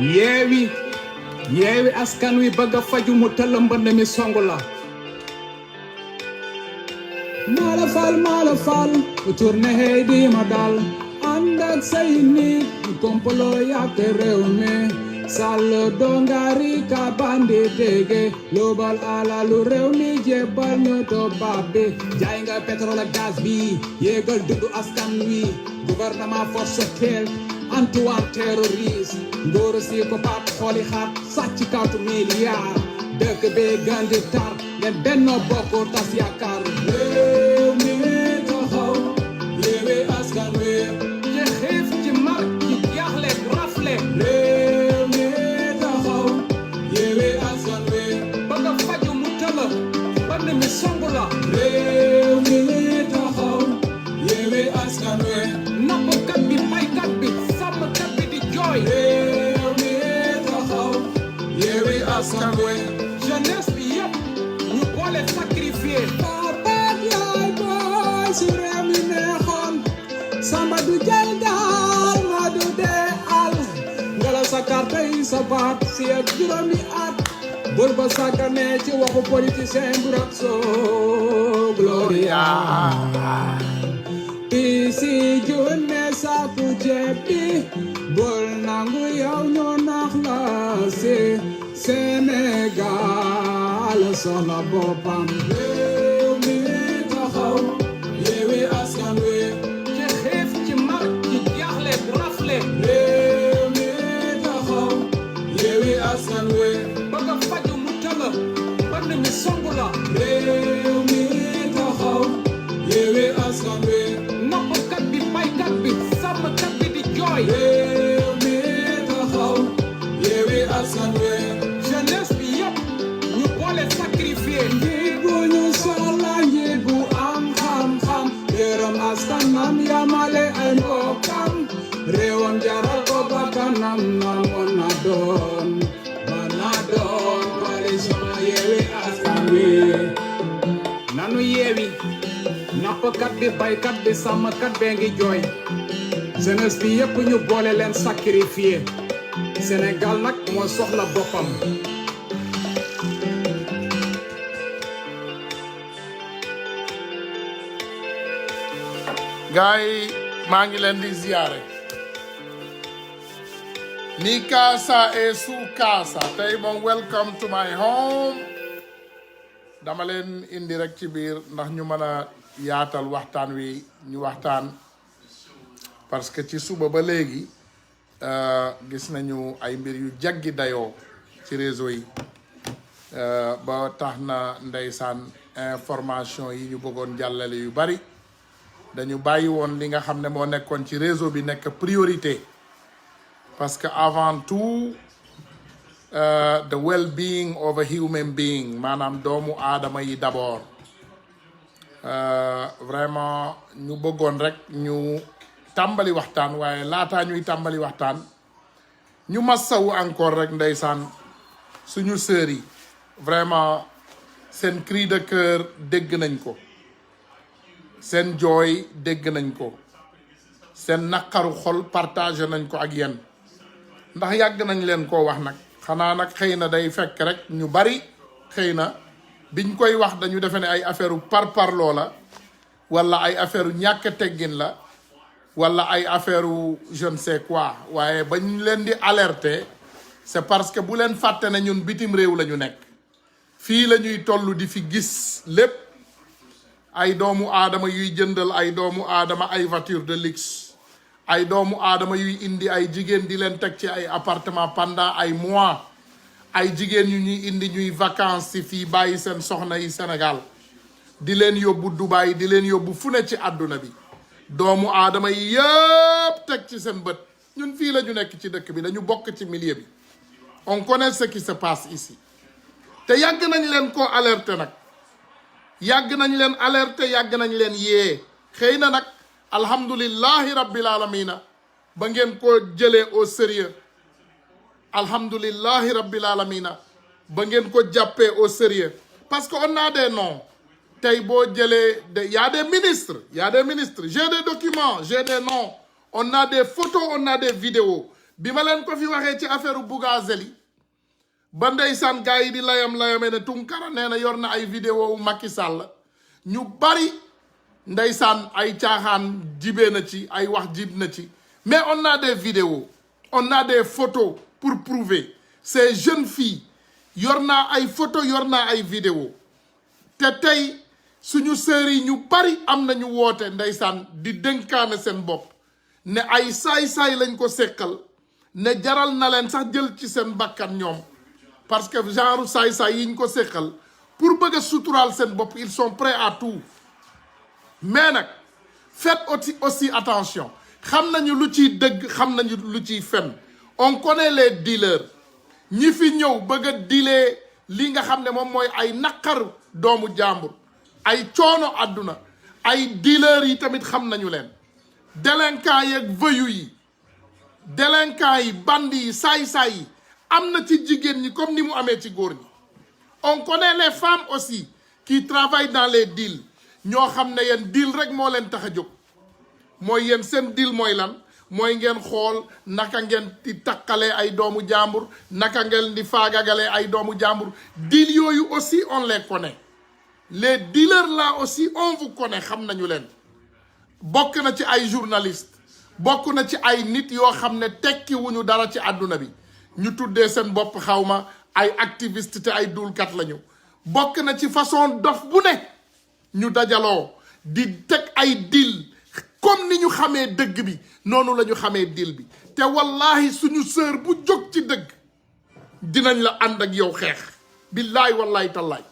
yeewi askan wi bëgg a faju mu tëll mbënd mi songu la mala fal tourné hey di ma dal ànd ak say nit kompolo yàq réew mi sàll dongari ka bandi dégge lobal alalu réew mi jébbal ñu tubaab bi jaay nga pétrole ak gaz bi yéegal dundu askan wi gouvernement force kel Antoine terroriste ngóor si ko paat xooli xaat sàcc 4 milliards dëkk bi gandi tar ngeen Benno Bokk Tas Yaakaar réew mi taxaw yeewi askan wi ci xiif ci mar ci jaaxle rafle réew mi taxaw yeewi askan wi bëgg a faju mu tëla ban mi songu la réew mi taxaw yeewi askan wi nappkat bi baykat bi sàmmkat bi di jooy réew mi taxaw yeewi askan wi jeunesse bi yëpp ñu boole sacrifié baat yaay booy su réew mi neexoon samba du jël daal ma du dee al ngala sa carte yi sa baat si ak juróomi at bul ba sàggane ci waxu politicien bu rak soo gloria isi junne saku jebi bul nangu yow ñoo nax la si Sénégal soxla boppam réew mi taxaw yeewi askan wi ci xiif ci mar ci jaaxle rafle réew mi taxaw yeewi askan wi bëgg a faju mu tëla ban mi songu la réew mi taxaw yeewi askan wi nappkat bi baykat bi sàmmkat bi di jooy réew mi taxaw yeewi askan wi jeunesse bi yëpp ñu boole sacrifié njiit bu ñu soxla njiit bu am xam-xam yërëm askanam yamale ay mbokkam réewam jaral ko bakkanam nangoon na doon coalition yeewi askan wi nanu yeewi nappkat bi baykat bi sàmmkat bee ngi jooy jeunesse bi yëpp ñu boole leen sacrifié Sénégal nag moo soxla boppam gaay maa ngi leen di ziyaare ni kaasa e su kaasa tey moom welcome to my home dama leen indi rek ci biir ndax ñu mën a yaatal waxtaan wi ñu waxtaan parce que ci suba ba léegi gis nañu ay mbir yu jaggi dayoo ci réseau yi ba tax na ndeysaan information yi ñu bëggoon jàllale yu bari dañu bàyyi woon li nga xam ne moo nekkoon ci réseau bi nekk priorité parce que avant tout the well-being of a human being maanaam doomu aadama yi d'abord vraiment ñu bëggoon rek ñu tàmbali waxtaan waaye laataa ñuy tàmbali waxtaan ñu massawu encore rek ndeysaan suñu sœurs yi vraiment seen cri de cœur dégg nañ ko seen jooy dégg nañ ko seen naqaru xol partagé nañ ko ak yéen ndax yàgg nañ leen koo wax nag xanaa nag xëy na day fekk rek ñu bari xëy na biñ koy wax dañu defe ne ay affaire parparloo la wala ay affaire ñàkk teggin la wala ay affaire je ne sais quoi waaye bañ leen di alerter c'est parce que bu leen fàtte ne ñun bitim réew la ñu nekk fii la ñuy toll di fi gis lépp ay doomu aadama yuy jëndal ay doomu aadama ay voiture de luxe ay doomu aadama yuy indi ay jigéen di leen teg ci ay appartement pendant ay mois ay jigéen yu ñuy indi ñuy vacances ci fii bàyyi seen soxna yi Sénégal di leen yóbbu Dubaï di leen yóbbu fu ne ci àdduna bi doomu aadama yi yëpp teg ci seen bët ñun fii la ñu nekk ci dëkk bi dañu bokk ci milieu bi on connaît ce qui se passe ici te yàgg nañ leen koo alerter nag yàgg nañ leen alerter yàgg nañ leen yee xëy na nag alhamdulillahi rabbil alamina ba ngeen ko jëlee au sérieux alhamdulillahi rabbil alamina ba ngeen ko jàppee au sérieux parce que on a des noms tey boo jëlee y a des ministres j'ai des documents j'ai des noms on a des photos on a des vidéos bi ma leen ko fi waxee ci affaire Bougazelli ba ndeysaan gars yi di layam-layame ne Tunkara nee na yor na ay vidéo wu Macky Sall ñu bari ndeysaan ay caaxaan jibee na ci ay wax jib na ci mais on a des vidéos on a des photos pour prouver ces jeunes filles yor naa ay photos yor naa ay vidéos te tey suñu sœurs yi ñu bari am nañu woote ndeysaan di dénkaane seen bopp ne ay saay-saay lañ ko sekkal ne jaral na leen sax jël ci seen bakkan ñoom parce que genre saay-saay yiñ ko sekkal pour bëgg a suturaal seen bopp ils sont prêts à tout mais nag faites aussi attention xam nañu lu ciy dëgg xam nañu lu ciy fen on connaît les dealers ñi fi ñëw bëgg a dilee li nga xam ne moom mooy ay naqar doomu jàmbur ay coono àdduna ay dealers yi tamit xam nañu leen délinquants yeeg voyous yi délinquants yi bandi yi saay-saay yi am na ci jigéen ñi comme ni mu amee ci góor ñi on connaît les femmes aussi qui travaillent dans les deals ñoo xam ne yéen deal rek moo leen tax a jóg mooy yéen seen deal mooy lan mooy ngeen xool naka ngeen di takkalee ay doomu jàmbur naka ngeen di faagagalee ay doomu jàmbur deal yooyu aussi on les connaît les dealers là aussi on vous connaît xam nañu leen bokk na ci ay journalistes bokk na ci ay nit yoo xam ne tekki wuñu dara ci àdduna bi ñu tuddee seen bopp xawma ay activiste te ay duulkat lañu bokk na ci façon dof bu ne ñu dajaloo di teg ay deal comme ni ñu xamee dëgg bi noonu la ñu xamee deal bi te wallahi suñu sœur bu jóg ci dëgg dinañ la ànd ak yow xeex billaay wallahi tallaay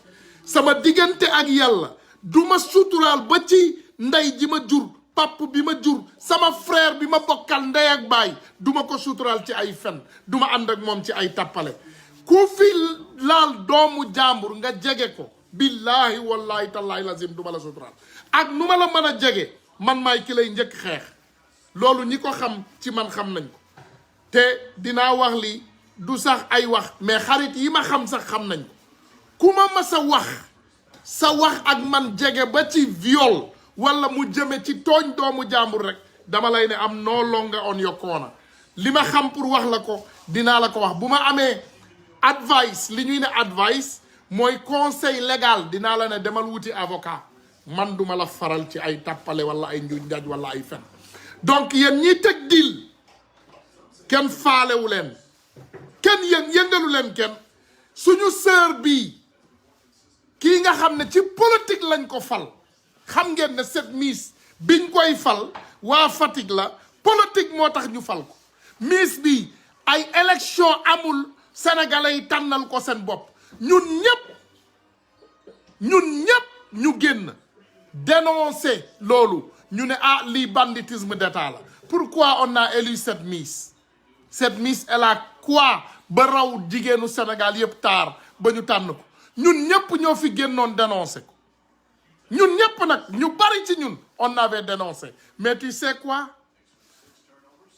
sama diggante ak yàlla du ma suturaal ba ci ndey ji ma jur papp bi ma jur sama frère bi ma bokkal ndey ak baay du ma ko suturaal ci ay fen du ma ànd ak moom ci ay tappale ku fi laal doomu jàmbur nga jege ko billahi wallahi tallahi lazim du ma la suturaal ak nu ma la mën a jege man maay ki lay njëkk xeex loolu ñi ko xam ci man xam nañ ko te dinaa wax li du sax ay wax mais xarit yi ma xam sax xam nañ ko ku ma mas a wax sa wax ak man jege ba ci viol wala mu jëme ci tooñ doomu jàmbur rek dama lay ne am no longer on your corner li ma xam pour wax la ko dinaa la ko wax bu ma amee advice li ñuy ne advice mooy conseil légal dinaa la ne demal wuti avocat man duma la faral ci ay tappale wala ay njuuj njaaj wala ay fen donc yéen ñiy teg dil kenn faalewu leen kenn yëngalu leen kenn suñu sœur bii kii nga xam ne ci politique lañ ko fal xam ngeen ne cette miss biñ koy fal waa Fatick la politique moo tax ñu fal ko miss bi ay élection amul sénégalais yi tànnal ko seen bopp ñun ñëpp ñu génn dénoncer loolu ñu ne ah lii banditisme d'état la pourquoi on a élu cette miss elle a quoi ba raw jigéenu Sénégal yëpp taar ba ñu tànn ko ñun ñëpp ñoo fi génnoon dénoncer ko ñun ñëpp nag ñu bari ci ñun on avait dénoncé mais tu sais quoi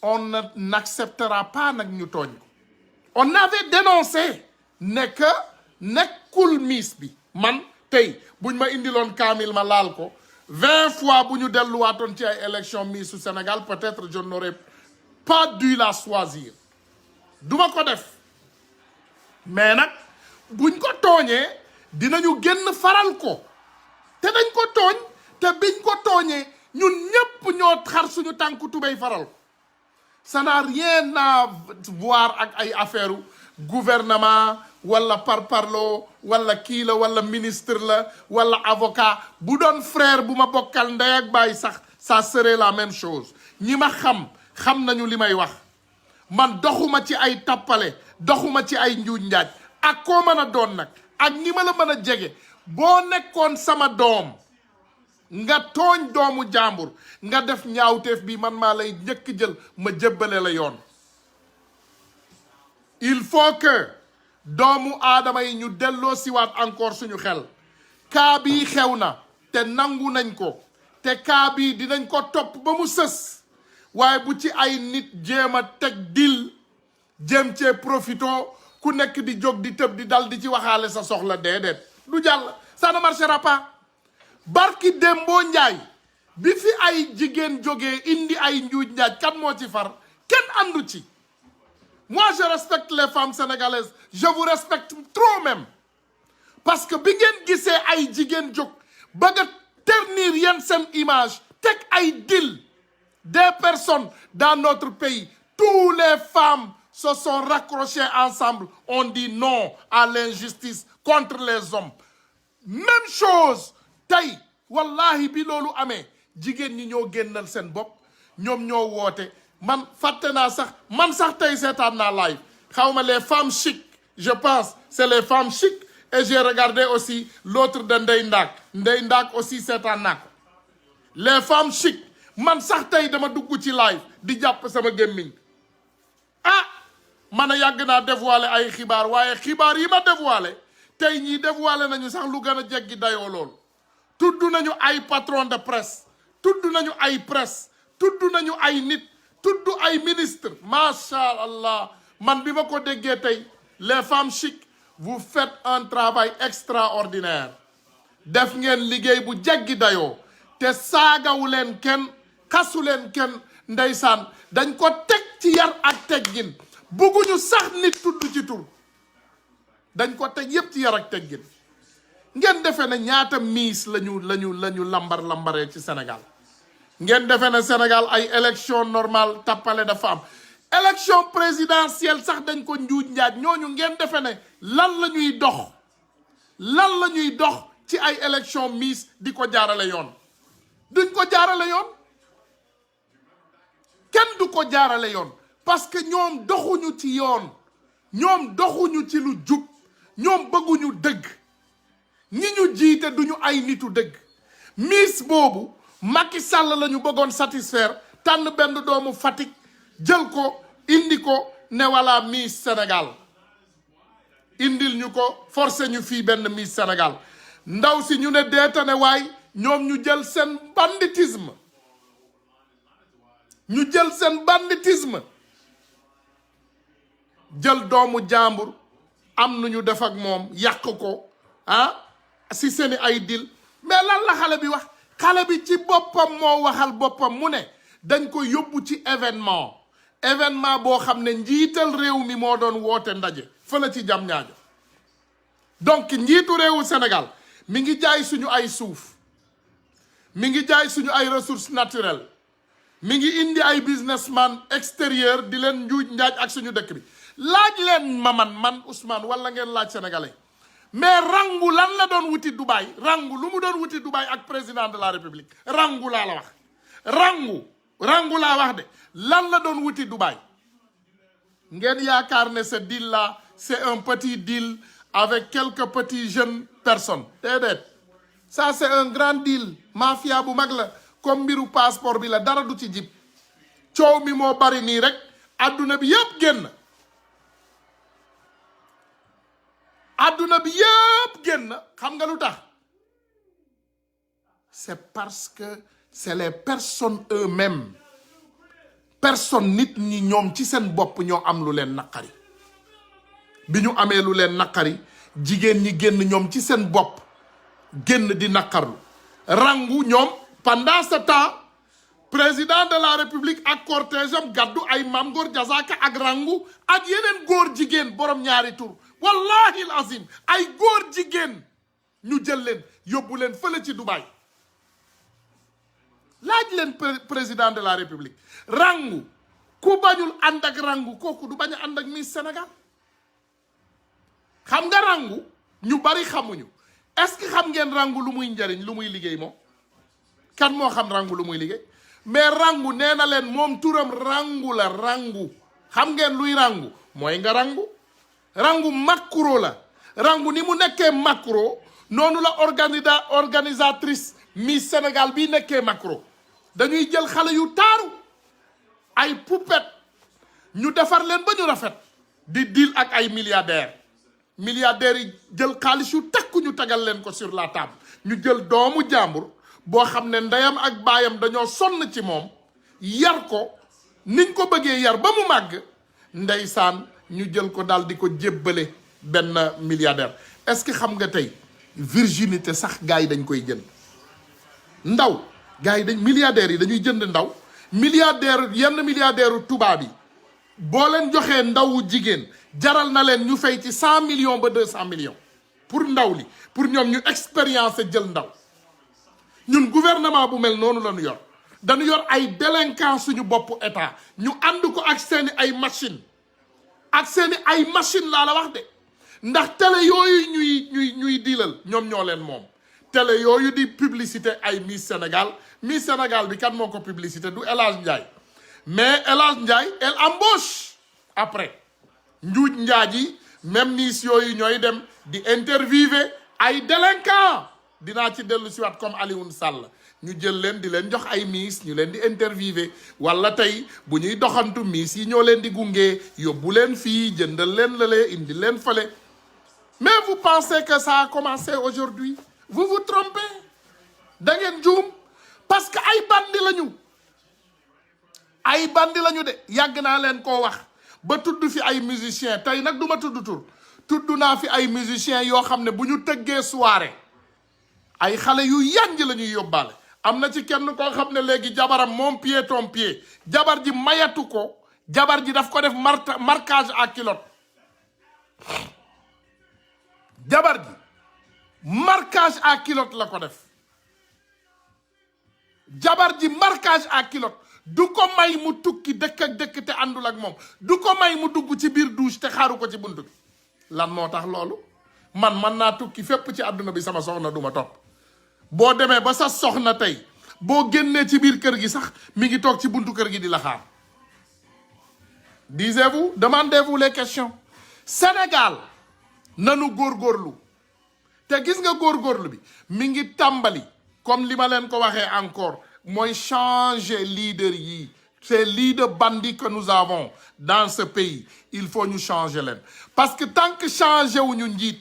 on n'acceptera pas nag ñu tooñ ko on avait dénoncé ne que nekkul miss bi man tey buñ ma indiloon kaamil ma laal ko 20 fois bu ñu delluwaatoon ci ay élection miss su Sénégal peut-être je n'aurais pas dû la choisir duma ko def mais nag buñ ko tooñee dinañu génn faral ko te dañ ko tooñ te biñ ko tooñee ñun ñépp ñoo xar suñu tànku tubéy faral ko ça n'a rien à voir ak ay affaire gouvernement wala parparloo wala kii la wala ministre la wala avocat bu doon frère bu ma bokkal ndey ak baay sax ça serait la même chose ñi ma xam nañu li may wax man doxuma ci ay tappale doxuma ci ay njuuj njaaj ak koo mën a doon nag ak ñi ma la mën a jege boo nekkoon sama doom nga tooñ doomu jàmbur nga def ñaawteef bi man maa lay njëkk jël ma jébbale la yoon il faut que doomu aadama yi ñu delloo siwaat encore suñu xel kaa bii xew na te nangu nañ ko te kaa bii dinañ ko topp ba mu sës waaye bu ci ay nit jéem a teg dil jéem cee profito ku nekk di jóg di tëb di dal di ci waxaale sa soxla déedéet du jàll ça ne marchera pas barki Dembo Njaay bi fi ay jigéen jógee indi ay njuuj njaaj kan moo ci far kenn àndu ci moi je respecte les femmes sénégalaises je vous respecte trop même parce que bi ngeen gisee ay jigéen jóg bëgg a ternir yeen seen image teg ay deal des personnes dans notre pays tous les femmes se sont raccrochées ensemble on dit non à l'injustice contre les hommes même chose tey wallahi bi loolu amee jigéen ñi ñoo génnal seen bopp ñoom ñoo woote man fàtte naa sax man sax tey seetaan naa live xawma les femmes chic je pense c'est les femmes chic et j'ai regardé aussi l'autre de Ndey Ndaak aussi seetaan naa ko les femmes chic man sax tey dama dugg ci live di jàpp sama gémmiñ ah man a yàgg naa dévoiler ay xibaar waaye xibaar yi ma dévoiler tey ñii dévoiler nañu sax lu gën a jeggi dayoo loolu tudd nañu ay patron de presse tudd nañu ay presse tudd nañu ay nit tudd ay ministre macha allah man bi ma ko déggee tey les femmes chic vous faites un travail extraordinaire def ngeen liggéey bu jeggi dayoo te saagawu leen kenn xasu leen kenn ndeysaan dañ ko teg ci yar ak teggin bugguñu sax nit tudd ci tur dañ ko teg yépp ci yar ak teggin ngeen defe ne ñaata miis lañu lambaree ci Sénégal ngeen defe ne Sénégal ay élection normale tappale dafa am élection présidentielle sax dañ ko njuuj njaaj ñooñu ngeen defe ne lan la ñuy dox ci ay élection miis di ko jaarale yoon duñ ko jaarale yoon kenn du ko jaarale yoon parce que ñoom doxuñu ci yoon ñoom doxuñu ci lu jub ñoom bëgguñu dëgg ñi ñu jiite duñu ay nitu dëgg miis boobu Macky Sall la ñu bëggoon satisfaire tànn benn doomu Fatick jël ko indi ko ne wala Miss Sénégal indil ñu ko forcé ñu fii benn Miss Sénégal ndaw si ñu ne deetane waay ñoom ñu jël seen banditisme jël doomu jàmbur am nu ñu def ak moom yàq ko si seeni ay dil mais lan la xale bi wax xale bi ci boppam moo waxal boppam mu ne dañ ko yóbbu ci événement boo xam ne njiital réew mi moo doon woote ndaje fële ci jam ñaajo donc njiitu réewu Sénégal mi ngi jaay suñu ay suuf mi ngi jaay suñu ay ressources naturelles mi ngi indi ay businessman extérieur di leen njuuj njaaj ak suñu dëkk bi laaj leen man Ousmane wala ngeen laaj sénégalais mais rangu lan la doon wuti Dubaï rangu lu mu doon wuti Dubaï ak président de la République rangu laa la wax rangu laa wax de lan la doon wuti Dubaï ngeen yaakaar ne ce deal là c'est un petit deal avec quelques petits jeunes personnes déedéet ça c'est un grand deal mafia bu mag la comme mbiru passeport bi la dara du ci jib coow mi moo bari nii rek adduna bi yëpp génn xam nga lu tax c'est parce que c'est les personnes eux-mêmes nit ñi ñoom ci seen bopp ñoo am lu leen naqari bi ñu amee lu leen naqari jigéen ñi génn ñoom ci seen bopp génn di naqarlu rangu ñoom pendant ce temps président de la république ak cortège am gàddu ay Mame Gor Diazaka ak rangu ak yeneen góor jigéen borom ñaari tur wallahi azim ay góor jigéen ñu jël leen yóbbu leen fële ci Dubaï laaj leen président de la république rangu ku bañul ànd ak rangu kooku du bañ a ànd ak Miss Sénégal xam nga rangu ñu bari xamuñu est-ce que xam ngeen rangu lu muy njariñ lu muy liggéey moom kan moo xam rangu lu muy liggéey mais rangu nee na leen moom turam rangu la rangu xam ngeen luy rangu mooy nga rangu macro la rangu ni mu nekkee macro noonu la organisatrice Miss Sénégal bii nekkee macro dañuy jël xale yu taaru ay poupette ñu defar leen ba ñu rafet di deal ak ay milliardaires yi jël xaalis yu takku ñu tagal leen ko sur la table ñu jël doomu jàmbur boo xam ne ndeyam ak baayam dañoo sonn ci moom yar ko niñ ko bëggee yar ba mu màgg ndeysaan ñu jël ko daal di ko jébbale benn milliardaire est-ce que xam nga tey virginité sax gars yi dañ koy jënd ndaw gars yi milliardaires yi dañuy jënd ndaw yenn milliardaire tubaab yi boo leen joxee ndawu jigéen jaral na leen ñu fay ci 100 millions ba 200 millions pour ndaw li pour ñoom ñu expérience jël ndaw. ñun gouvernement bu mel noonu la ñu yor dañu yor ay délinquants suñu boppu état ñu ànd ko ak seeni ay machine laa la wax de ndax télé yooyu ñuy diilal ñoom ñoo leen moom. télé yooyu di publicité ay Miss Sénégal bi kan moo ko publicité du El Hadj Ndiaye mais El Hadj Ndiaye elle embauche après njuuj njaaj yi même Miss yooyu ñooy dem di interviewer ay délinquants dinaa ci dellu siwaat comme Alioune Sall ñu jël leen di leen jox ay Miss ñu leen di interviewer wala tey bu ñuy doxantu Miss yi ñoo leen di gunge yóbbu leen fii jëndal leen lale indi leen fële mais vous pensez que ça a commencé aujourd'hui vous vous trompez da ngeen juum parce que ay bandi lañu de yàgg naa leen koo wax ba tudd fi ay musiciens tey nag du ma tudd tur tudd naa fi ay musiciens yoo xam ne bu ñu tëggee soirée ay xale yu yanj la ñuy yóbbaale am na ci kenn koo xam ne léegi jabaram moom pied ton pied jabar ji mayatu ko jabar ji daf ko def marquage à culotte jabar ji marquage à culotte la ko def jabar ji marquage à culotte du ko may mu tukki dëkk ak dëkk te àndul ak moom du ko may mu dugg ci biir douche te xaaru ko ci bunt bi lan moo tax loolu man naa tukki fépp ci àdduna bi sama soxna du ma topp boo demee ba sa soxna tey boo génnee ci biir kër gi sax mi ngi toog ci buntu kër gi di la xaar disez-vous demandez-vous les questions Sénégal nanu góorgóorlu te gis nga góorgóorlu bi mi ngi tàmbali comme li ma leen ko waxee encore mooy changer leader yi ces leaders bandits que nous avons dans ce pays il faut ñu changer leen parce que tant que changer wuñu njiit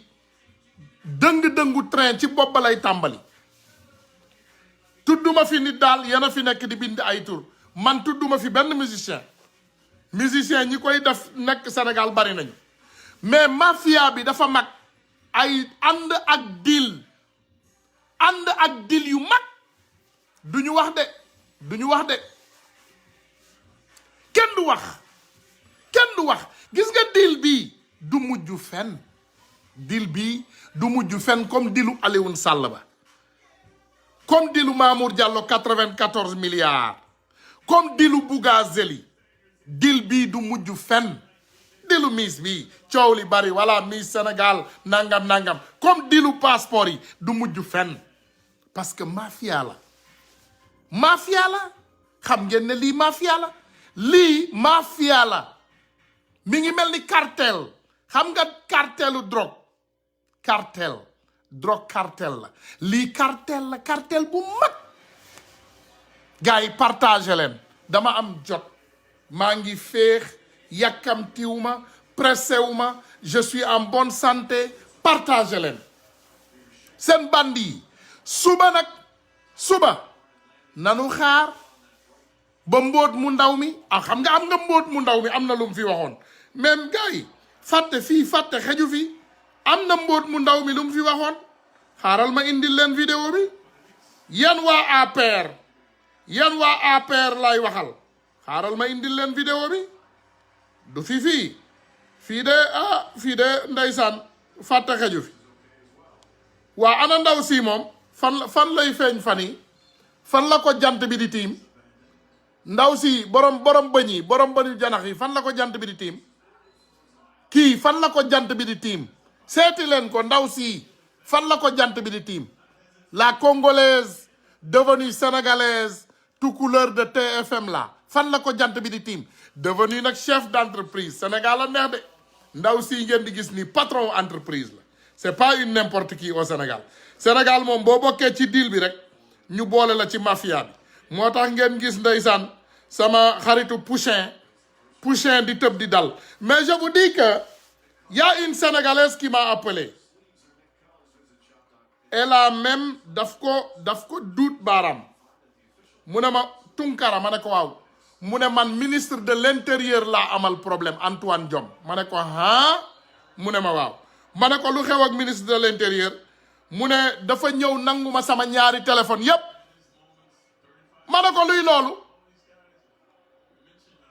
dëng-dëngu train ci bopp ba lay tàmbali tudduma fi nit daal yéen a fi nekk di bind ay tur man tudduma fi benn musicien ñi koy def nekk Sénégal bari nañu mais mafia bi dafa mag ay ànd ak deal yu mag duñu wax de kenn du wax gis nga deal bii du mujj fenn deal bii du mujj fenn comme dealu Alioune Sall ba comme dealu Mamour Diallo 94 milliards comme dealu Bougazeli deal bii du mujj fenn dealu Miss bi coow li bari wala Miss Sénégal nangam comme dealu passeport yi du mujj fenn parce que mafia la xam ngeen ne lii mafia la mi ngi mel ni cartel xam nga cartelu drogue cartel la lii cartel bu mag gars yi partagé leen dama am jot maa ngi féex yàkkamtiwuma pressé wuma je suis en bonne santé partagé leen seen bandi yi suba nanu xaar ba mbóot mu ndaw mi xam nga am nga mbóot mu ndaw mi am na lu mu fi waxoon même gars yi fàtte xeju fi am na mbóot mu ndaw mi lu mu fi waxoon xaaral ma indil leen vidéo bi yan waa APR lay waxal xaaral ma indil leen vidéo bi du fii de ndeysaan fàtte xeju fi waa ana ndaw si moom fan lay feeñ fan la ko jant bi di tiim ndaw si borom bëñi borom bëñu janax yi fan la ko jant bi di tiim kii fan la ko jant bi di tiim seeti leen ko ndaw si fan la ko jant bi di tiim la congolaise devenue sénégalaise tout couleur de TFM la fan la ko jant bi di tiim devenue nag chef d'entreprise Sénégal la neex de ndaw si ngeen di gis ni patron entreprise la c'est pas une n'importe qui au Sénégal moom boo bokkee ci deal bi rek ñu boole la ci mafia bi moo tax ngeen gis ndeysaan sama xaritu Pouchin di tëb di dal mais je vous dis que y a une Sénégalaise qui m'a appelé elle a même daf ko duut baaraam mu ne ma Tunkara ma ne ko waaw mu ne man ministre de l'intérieur laa amal problème Antoine Diome ma ne ko mu ne ma waaw ma ne ko lu xew ak ministre de l'intérieur mu ne dafa ñëw nangu ma sama ñaari téléphone yépp ma ne ko luy loolu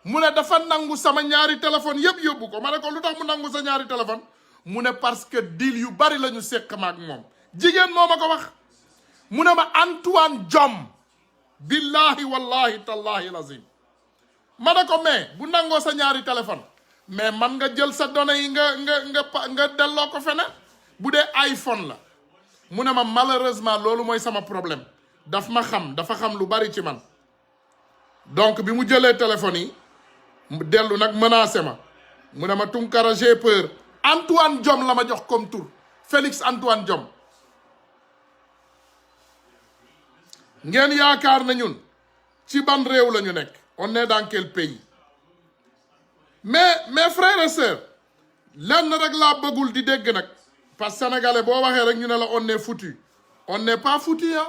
mu ne dafa nangu sama ñaari téléphone yëpp yóbbu ko ma ne ko lu tax mu nangu sa ñaari téléphone mu ne parce que deal yu bari la ñu séq ma ak moom jigéen moo ma ko wax mu ne ma Antoine Diome billahi wallahi tallahi lazim ma ne ko mais bu nangoo sa ñaari téléphone mais man nga jël sa données yi nga delloo ko feneen bu dee iPhone la mu ne ma malheureusement loolu mooy sama problème dafa xam lu bari ci man donc bi mu jëlee téléphone yi dellu nag menacé ma mu ne ma Tunkara j'ai peur Antoine Diome la ma jox comme tur Félix Antoine Diome ngeen yaakaar na ñun ci ban réew la ñu nekk on est dans quel pays mais mes frères et sœurs lenn rek laa bëggul di dégg nag parce que sénégalais boo waxee rek ñu ne la on est foutu on n'est pas foutu hein.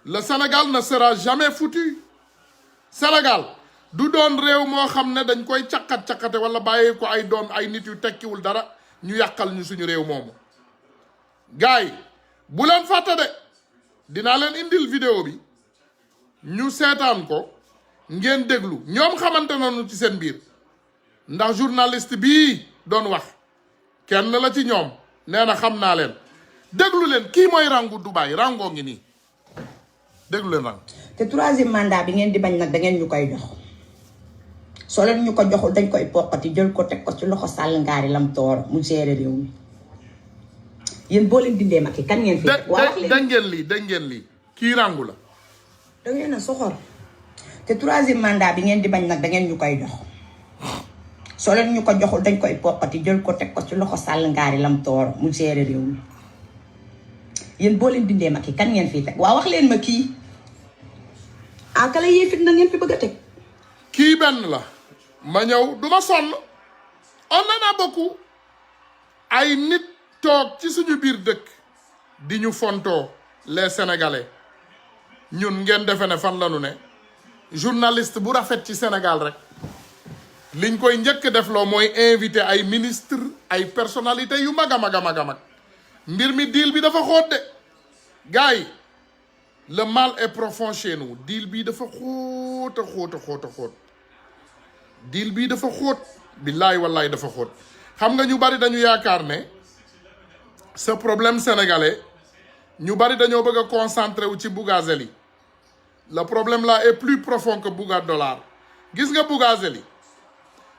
Le Sénégal ne sera jamais foutu Sénégal du doon réew moo xam ne dañ koy caqate wala bàyyi ko ay doon ay nit yu tekkiwul dara ñu yàqal ñu suñu réew moomu gars yi bu leen fàtte de dinaa leen indil vidéo bi ñu seetaan ko ngeen déglu ñoom xamante nañu ci seen biir ndax journaliste bii doon wax kenn la ci ñoom nee na xam naa leen déglu leen kii mooy rangu Dubaï rangoo ngi nii déglu leen rang te troisième mandat bi ngeen di bañ nag da ngeen ñu koy jox soo leen ñu ko joxul dañ koy poqati jël ko teg ko ci loxo Sall Ngaari Lam Tooro mu gérer réew mi yéen boo leen dindee Macky kan ngeen fi dégg ngeen lii kii rangu la da ngeen a soxor te troisième mandat bi ngeen di bañ nag da ngeen ñu koy jox soo leen ñu ko joxul dañ koy poqati jël ko teg ko ci loxo Sall Ngaari Lam Tooro mu gérer réew mi yéen boo leen dindee Macky kan ngeen fii teg waa wax leen ma kii kala yee fit na ngeen fi bëgg a teg kii benn la ma ñëw duma sonn on en a beaucoup ay nit toog ci suñu biir dëkk di ñu fontoo les sénégalais ñun ngeen defe ne fan lañu ne journaliste bu rafet ci Sénégal rek liñ koy njëkk def loo mooy invité ay ministre ay personnalité yu mag a mag mbir mi deal bi dafa xóot de gars yi le mal est profond chez nous deal bii dafa xóot deal bii dafa xóot billaay wallaay dafa xóot xam nga ñu bari dañu yaakaar ne ce problème sénégalais ñu bari dañoo bëgg a concentré wu ci Bougazelli le problème là est plus profond que Bouga Dollar gis nga Bougazelli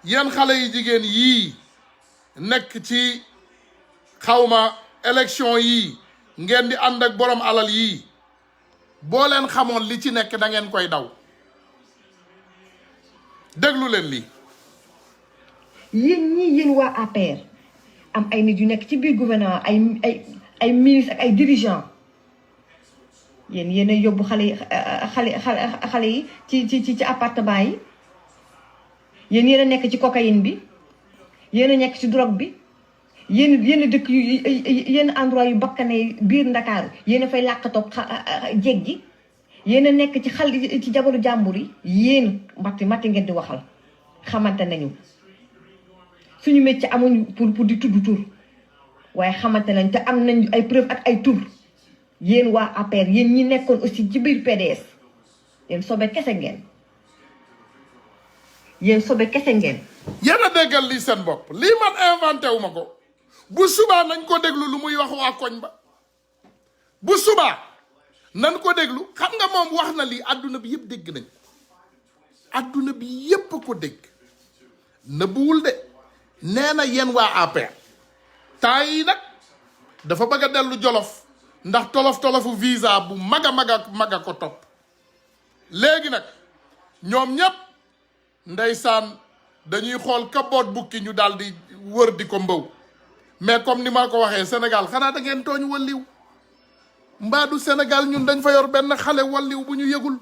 yéen xale yi jigéen yii nekk ci xawma élection yii ngeen di ànd ak borom alal yii boo leen xamoon li ci nekk da ngeen koy daw déglu leen lii yéen waa APR am ay nit yu nekk ci biir gouvernement ay ministre ak ay dirigeant yéen a yóbbu xale yi ci appartement yi yéen a nekk ci cocaïne bi yéen a nekk ci drogue bi yéen dëkk yu yenn endroit yu bakkane biir Ndakaaru yéen a fay làqatoog jéeg ji yéen a nekk ci jabaru jàmbur yi yéen matti ngeen di waxal xamante nañu suñu métier amuñu pour di tudd tur waaye xamante nañ te am nañ ay preuve ak ay tur yéen waa APR yéen ñi nekkoon aussi ci biir PDS yéen sobe kese ngeen yéen a déggal lii seen bopp lii man inventé wu ma ko bu subaa nañ ko déglu lu muy wax waa koñ ba bu subaa nañ ko déglu xam nga moom wax na lii adduna bi yëpp dégg nañ adduna bi yëpp ko dégg nëbbuwul de nee na yéen waa APR temps yi nag dafa bëgg a dellu Jolof ndax tolofu visa bu mag a ko topp léegi nag ñoom ñépp ndeysaan dañuy xool kaboot bukki ñu daal di wër di ko mbaw mais comme ni ma ko waxee Sénégal xanaa da ngeen tooñ walliw mbaadu Sénégal ñun dañ fa yor benn xale walliw bu ñu yëgul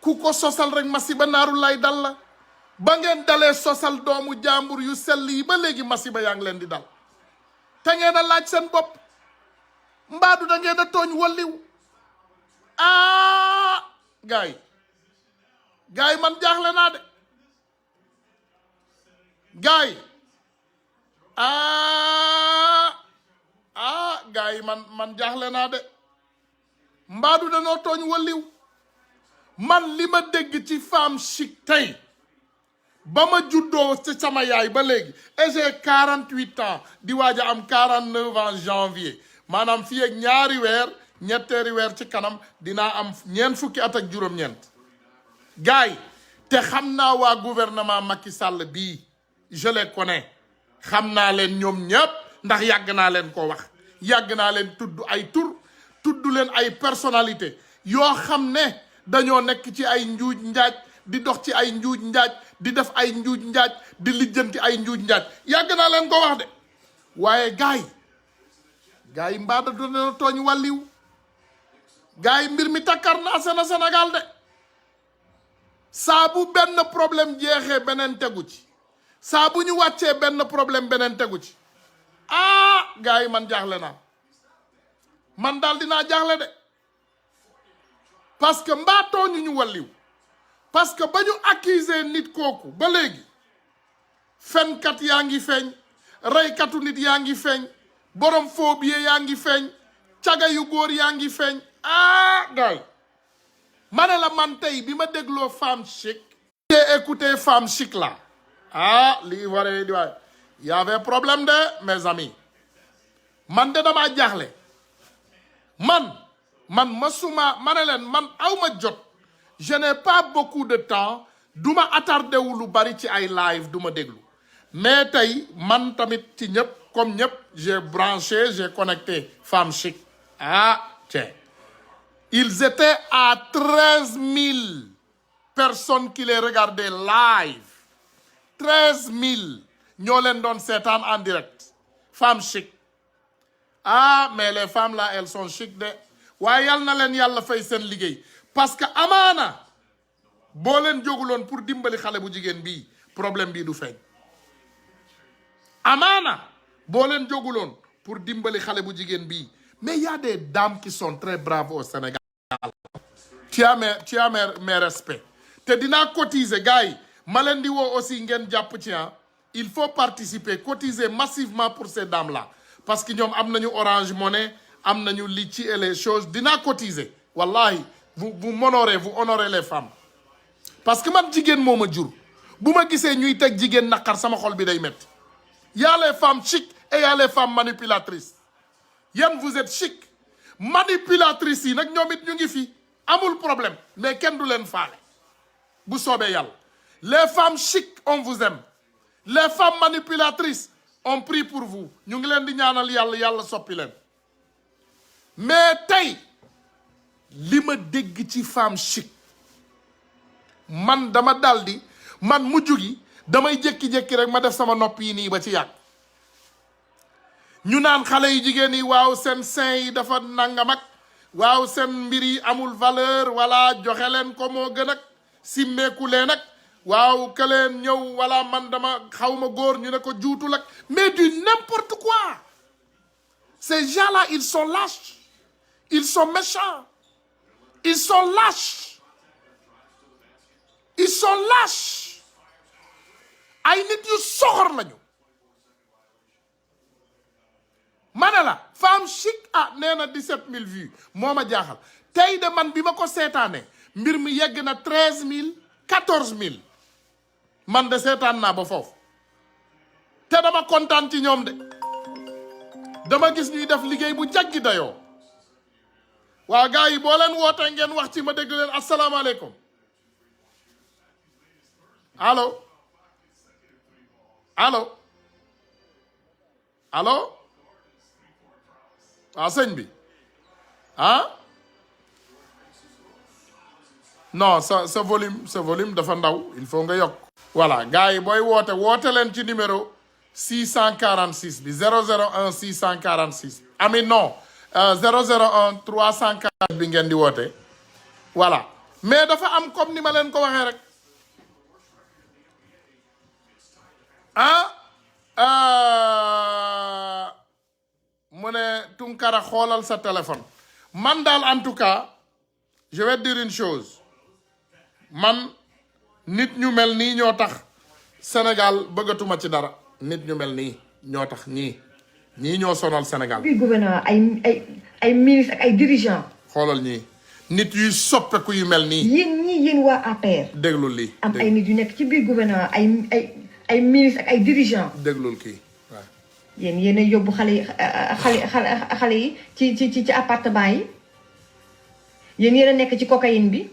ku ko sosal rek masiba naaru lay dal la ba ngeen dalee sosal doomu jàmbur yu sell yi ba léegi masiba yaa ngi leen di dal te ngeen a laaj seen bopp mbaadu da ngeen a tooñ walliw gaay man jaaxle naa de gaay gaay man jaaxle naa de mbaadu danoo tooñ walliw man li ma dégg ci femme chic tey ba ma juddoo ci sama yaay ba léegi et j'ai 48 ans di waaj a am 49 ans janvier maanaam fii ak ñaari weer ñetteeri weer ci kanam dinaa am ñeent fukki at ak juróom-ñeent gaay te xam naa waa gouvernement Macky Sall bii je les connais xam naa leen ñoom ñépp ndax yàgg naa leen ko wax yàgg naa leen tudd ay tur tudd leen ay personnalité yoo xam ne dañoo nekk ci ay njuuj njaaj di dox ci ay njuuj njaaj di def ay njuuj njaaj di lijjanti ay njuuj njaaj yàgg naa leen ko wax de waaye gaay yi mbaada doona tooñ wàlliw gaay yi mbir mi takkar naa seen Sénégal de saa bu benn problème jeexee beneen tegu ci saa bu ñu wàccee benn problème beneen tegu ci gaay yi man jaaxle naa man daal dinaa jaaxle de parce que mbaa tooñu ñu wàlliw parce que ba ñu accuser nit kooku ba léegi fenkat yaa ngi feeñ reykatu nit yaa ngi feeñ borom phobie yaa ngi feeñ caga yu góor yaa ngi feeñ gaay ma ne la man tey bi ma dégloo femme chic j'ai écouté femme chic là lii waree di waay y avait problème de mes amis man de damaa jaaxle man masuma ma ne leen man awma jot je n'ai pas beaucoup de temps duma attardé wu lu bari ci ay live duma déglu mais tey man tamit ci ñëpp comme ñëpp j'ai branché j'ai connecté femme chic tiens ils étaient à 13 000 personnes qui les regardaient live 13 000 ñoo leen doon seetaan en direct femme chic mais les femmes là elles sont chic de waaye yal na leen yàlla fay seen liggéey parce que amaana boo leen jóguloon pour dimbali xale bu jigéen bii problème bii du feeñ amaana boo leen jóguloon pour dimbali xale bu jigéen bii mais y a des dames qui sont très braves au Sénégal tu as mes respects te dinaa cotiser gars yi ma leen di woo aussi ngeen jàpp ci il faut participer cotiser massivement pour ces dames là parce que ñoom am nañu Orange Money am nañu Litchi et les choses dinaa cotiser wallahi vous honorez les femmes parce que man jigéen moo ma jur bu ma gisee ñuy teg jigéen naqar sama xol bi day métti y a les femmes chic et y a les femmes manipulatrices yéen vous êtes chic manipulatrices yi nag ñoom it ñu ngi fi amul problème mais kenn du leen faale bu soobee yàlla les femmes chic on vous aime les femmes manipulatrices on prie pour vous ñu ngi leen di ñaanal yàlla soppi leen mais tey li ma dégg ci femme chic man dama daldi man mujj gi damay jékki-jékki rek ma def sama nopp yi nii ba ci yàgg ñu naan xale yu jigéen yi waaw seen sein yi dafa nangam ak waaw seen mbir yi amul valeur wala joxe leen ko moo gën ak simmeeku leen ak waaw ka leen ñëw wala man dama xawma góor ñu ne ko juutul ak mais du n'importe quoi ces gens-là ils sont lâches ils sont méchants ils sont lâches ils sont lâches ay nit yu soxor lañu ma ne la femme chic nee na 17 000 vues moo ma jaaxal tey de man bi ma ko seetaane mbir mi yegg na 13 000 14 000 man de seetaan naa ba foofu te dama kontaan ci ñoom de dama gis ñuy def liggéey bu jaggi dayoo waa gars yi boo leen wootee ngeen wax ci ma dégg leen asalaamaaleykum allo waaw sëñ bi non sa volume dafa ndaw il faut nga yokk voilà gars yi booy woote leen ci numéro 646 bi 001 646 ami non 001 304 bi ngeen di woote voilà mais dafa am comme ni ma leen ko waxee rek mu ne Tunkara xoolal sa téléphone man daal en tout cas je vais te dire une chose man nit ñu mel nii ñoo tax Sénégal bëggatuma ci dara nit ñu mel nii ñoo tax ñii ñoo sonal Sénégal. biir gouvernement ay ministre ak ay dirigeants. xoolal ñii nit yuy soppeeku yu mel nii. yéen ñii aussi yéen waa APR. déglul lii am ay nit yu nekk ci biir gouvernement ay ministres ak ay dirigeants. déglul kii waaw. yéen a yóbbu xale yi ci appartement yi. yéen a nekk ci cocaïne bi.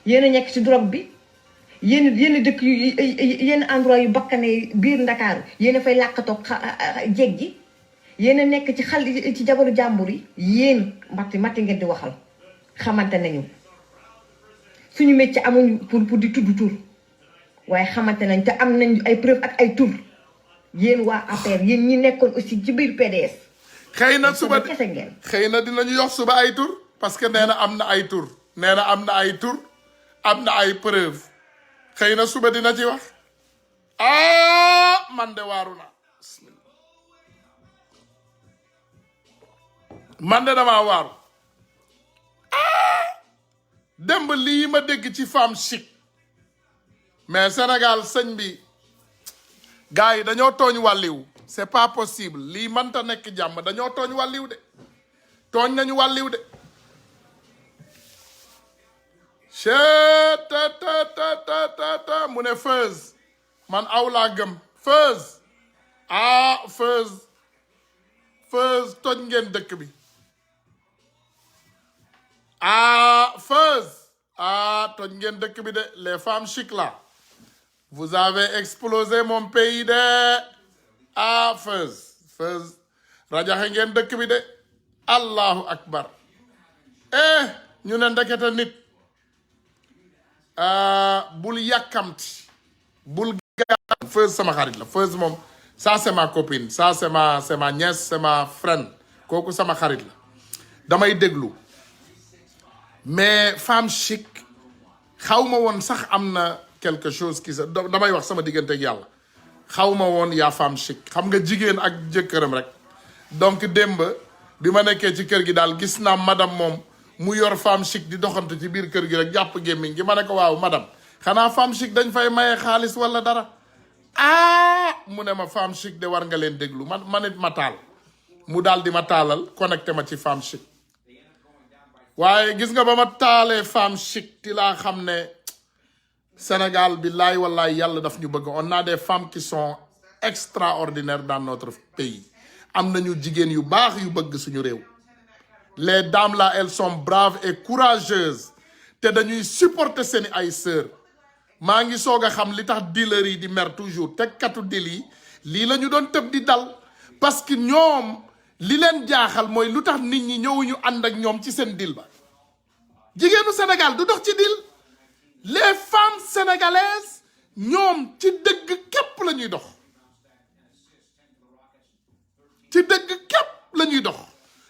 yéen a nekk ci drogue bi. yéen dëkk yu yenn endroit yu bakkane biir Ndakaaru yéen a fay làqatoog jeeg ji. yéen a nekk ci jabaru jàmbur yi. yéen matti ngeen di waxal. xamante nañu suñu métier amuñu pour di tudd tur waaye xamante nañ te am nañ ay preuve ak ay tur yéen waa APR yéen ñi nekkoon aussi ci biir PDS. xëy na suba kese ngeen. xëy na dinañu yox suba ay tur parce que nee na am na ay tur nee na am na ay tur am na ay preuve xëy na suba dina ci wax man de waaru na man de damaa waaru démb lii ma dégg ci femme chic mais Sénégal sëñ bi gars yi dañoo tooñ wàlliw c'est pas possible lii mënta nekk jàmm dañoo tooñ wàlliw de tooñ nañu wàlliw de ta mu ne Feuz man aw laa gëm Feuz Feuz tooñ ngeen dëkk bi Feuz tooñ ngeen dëkk bi de les femmes chic là vous avez explosé mon pays de Feuz rajaxe ngeen dëkk bi de allahu akbar ñu ne ndekete nit bul yàkkamti bul gaaw Feuz sama xarit la Feuz moom ça c'est ma copine ça c'est ma nièce c'est ma friend kooku sama xarit la damay déglu mais femme chic xaw ma woon sax am na quelque chose qui sa damay wax sama diggante ak yàlla xaw ma woon yaa femme chic xam nga jigéen ak jëkkëram rek donc démb bi ma nekkee ci kër gi daal gis naa madame moom mu yor femme chic di doxantu ci biir kër gi rek jàpp gémmiñ gi ma ne ko waaw madame xanaa femme chic dañ fay maye xaalis wala dara mu ne ma femme chic de war nga leen déglu man it ma taal mu daal di ma taalal connecté ma ci femme chic waaye gis nga ba ma taalee femme chic ti laa xam ne Sénégal billaay wallaay yàlla daf ñu bëgg on a des femmes qui sont extraordinaires dans notre pays am nañu jigéen yu baax yu bëgg suñu réew les dames là elles sont braves et courageuses te dañuy supporter seeni ay sœurs maa ngi soog a xam li tax dealer yi di mer toujours tekkatu dil yi lii la ñu doon tëb di dal parce que ñoom li leen jaaxal mooy lu tax nit ñi ñëwuñu ànd ak ñoom ci seen dil ba jigéenu Sénégal du dox ci dil les femmes sénégalaises ñoom ci dëgg képp la ñuy dox ci dëgg képp la ñuy dox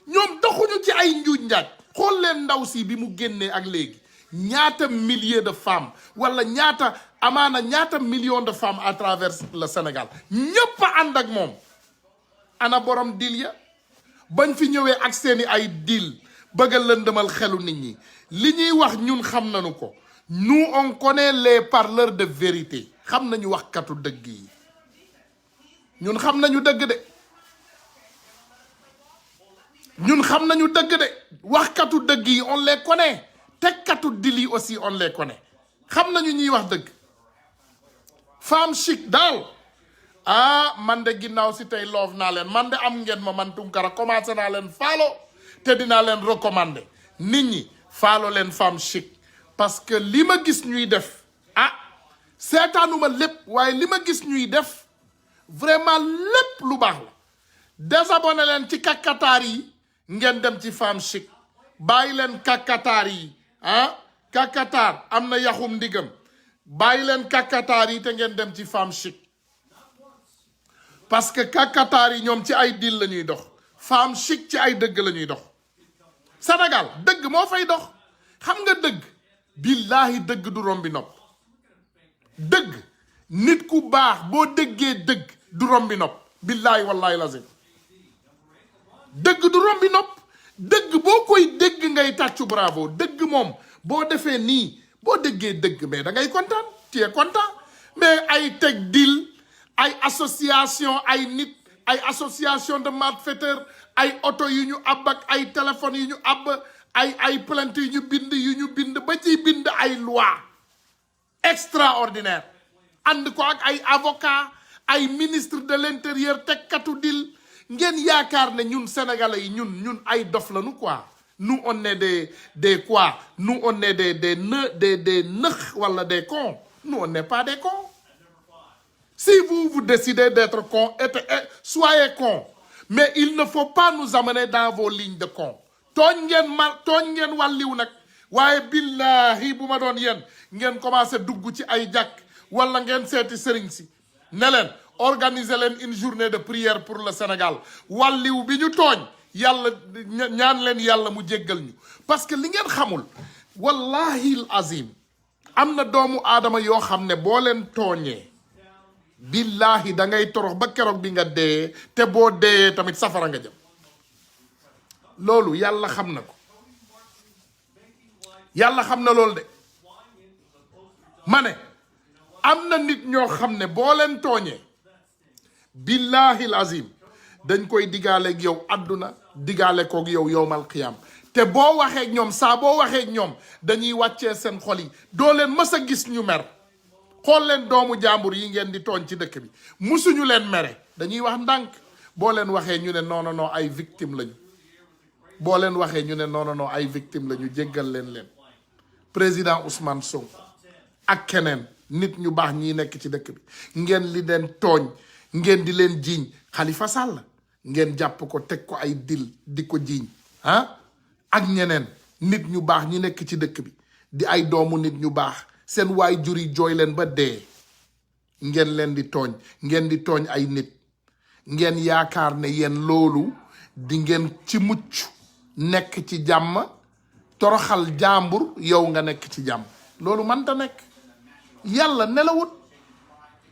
ñoom doxuñu ci ay njuuj njaaj xool leen ndaw si bi mu génnee ak léegi ñaata milliers de femmes wala ñaata millions de femmes à travers le Sénégal ñépp a ànd ak moom ana borom dil ya bañ fi ñëwee ak seeni ay dil bëgg a lëndëmal xelu nit ñi li ñuy wax ñun xam nañu ko nous on connaît les parleurs de vérité xam nañu waxkatu dëgg yi ñun xam nañu dëgg de ñun xam nañu dëgg de waxkatu dëgg yi on les connaît tekkatu dil yi aussi on les connaît xam nañu ñuy wax dëgg femme chic daal man de ginnaaw si tey loof naa leen man de am ngeen ma man Tunkara commencé naa leen faalo te dinaa leen recommander nit ñi faalo leen femme chic parce que li ma gis ñuy def seetaanuma lépp waaye li ma gis ñuy def vraiment lépp lu baax la désabonné leen ci kakataar yi ngeen dem ci femme chic bàyyi leen kakataar yi kakataar am na yaxum ndigam bàyyi leen kakataar yi te ngeen dem ci femme chic parce que kakataar yi ñoom ci ay dil la ñuy dox femme chic ci ay dëgg la ñuy dox Sénégal dëgg moo fay dox xam nga dëgg billaahi dëgg du rombi nopp dëgg nit ku baax boo déggee dëgg du rombi nopp billaahi wallaahi lazim dëgg du rombi nopp dëgg boo koy dégg ngay tàccu bravo dëgg moom boo defee nii boo déggee dëgg mais da ngay kontaan tu es content mais ay teg dil ay association ay nit ay association de malfaiteurs ay oto yu ñu àbb ak ay téléphones yu ñu àbb ay plainte yu ñu bind ba ci bind ay loi extraordinaire ànd ko ak ay avocat ay ministre de l'intérieur tekkatu dil ngeen yaakaar ne ñun sénégalais yi ñun ay dof lañu quoi. Nous on est des quoi? Nous on est des nëx wala des cons. Nous on n'est pas des cons. Si vous décidez d'être con, soyez con. Mais il ne faut pas nous amener dans vos lignes de con. Tooñ ngeen wàlliw nag waaye billahi bu ma doon yéen ngeen commencé dugg ci ay jàkk wala ngeen seeti sëriñ si ne leen organiser leen une journée de prière pour le Sénégal wàlliw bi ñu tooñ yàlla ñaan leen yàlla mu jéggal ñu. Parce que li ngeen xamul wallahi al azim am na doomu aadama yoo xam ne boo leen tooñee billahi da ngay torox ba keroog bi nga dee te boo dee tamit safara nga jëm. loolu yàlla xam na ko yàlla xam na loolu de ma ne am na nit ñoo xam ne boo leen tooñee billahi al azim dañ koy digaaleeg yow àdduna digaale koog yow yowmal qiyaam te boo waxeeg ñoom saa boo waxeeg ñoom dañuy wàccee seen xol yi doo leen mës a gis ñu mer. xool leen doomu jàmbur yi ngeen di tooñ ci dëkk bi musuñu leen mere dañuy wax ndànk boo leen waxee ñu ne non ay victime lañu boo leen waxee ñu ne non ay victime lañu jéggal leen président Ousmane Sonko ak keneen nit ñu baax ñi nekk ci dëkk bi ngeen li leen tooñ ngeen di leen jiiñ Khalifa Sall ngeen jàpp ko teg ko ay dil di ko jiiñ ak ñeneen nit ñu baax ñi nekk ci dëkk bi di ay doomu nit ñu baax seen waay jur yi jooy leen ba dee ngeen leen di tooñ ngeen di tooñ ay nit ngeen yaakaar ne yéen loolu di ngeen ci mucc nekk ci jàmm toroxal jàmbur yow nga nekk ci jàmm loolu mënta nekk. yàlla nelawut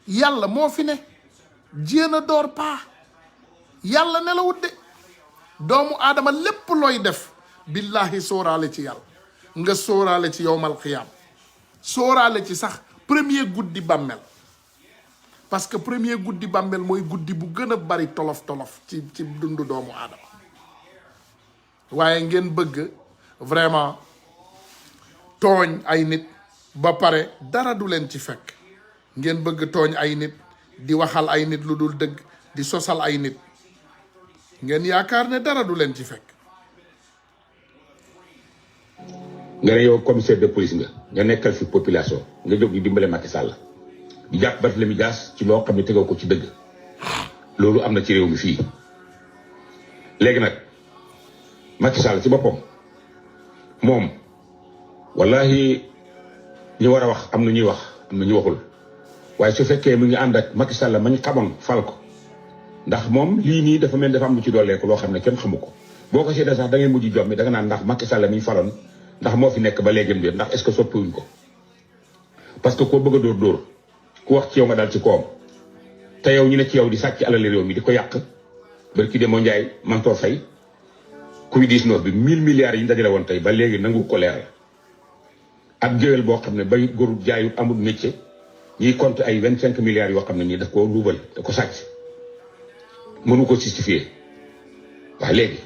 yàlla moo fi ne Dieu ne dort pas yàlla nelawut de doomu aadama lépp looy def billahi sóoraale ci yàlla nga sóoraale ci yowmal qiyaam sóoraale ci sax premier guddi bàmmel parce que premier guddi bàmmel mooy guddi bu gën a bari tolof ci dundu doomu aadama waaye ngeen bëgg vraiment tooñ ay nit ba pare dara du leen ci fekk ngeen bëgg tooñ ay nit di waxal ay nit lu dul dëgg di sosal ay nit ngeen yaakaar ne dara du leen ci fekk. nga ne yow commissaire de police nga nekkal fi population nga jóg di dimbale Macky Sall di jàpp Barthélémy Dias ci loo xam ne tegoo ko ci dëgg loolu am na ci réew mi fii. léegi nag Macky Sall ci boppam moom wallahi ñu war a wax am na ñuy wax am na ñu waxul waaye su fekkee mu ngi ànd ak Macky Sall ma ñu xamoon fal ko ndax moom lii nii dafa mel dafa am lu ci dooleeku loo xam ne kenn xamu ko boo ko seetee sax da ngay mujj jom mi da nga naan ndax Macky Sall mi ñu faloon ndax moo fi nekk ba léegi mbir ndax est-ce que soppiwuñ ko parce que koo bëgg a dóor ku wax ci yow nga dal ci kawam te yow ñu ne ci yow di sàcc alal réew mi di ko yàq barki Demba Ndiaye Mansour Faye Covid-19 bi 1000 milliards yi ñu dajale woon tey ba léegi nangu ko leeral ak géwél boo xam ne bay góor jaayu amul métier ñiy compte ay 25 milliards yoo xam ne nii daf ko luubal da ko sàcc mënu ko justifier waaye léegi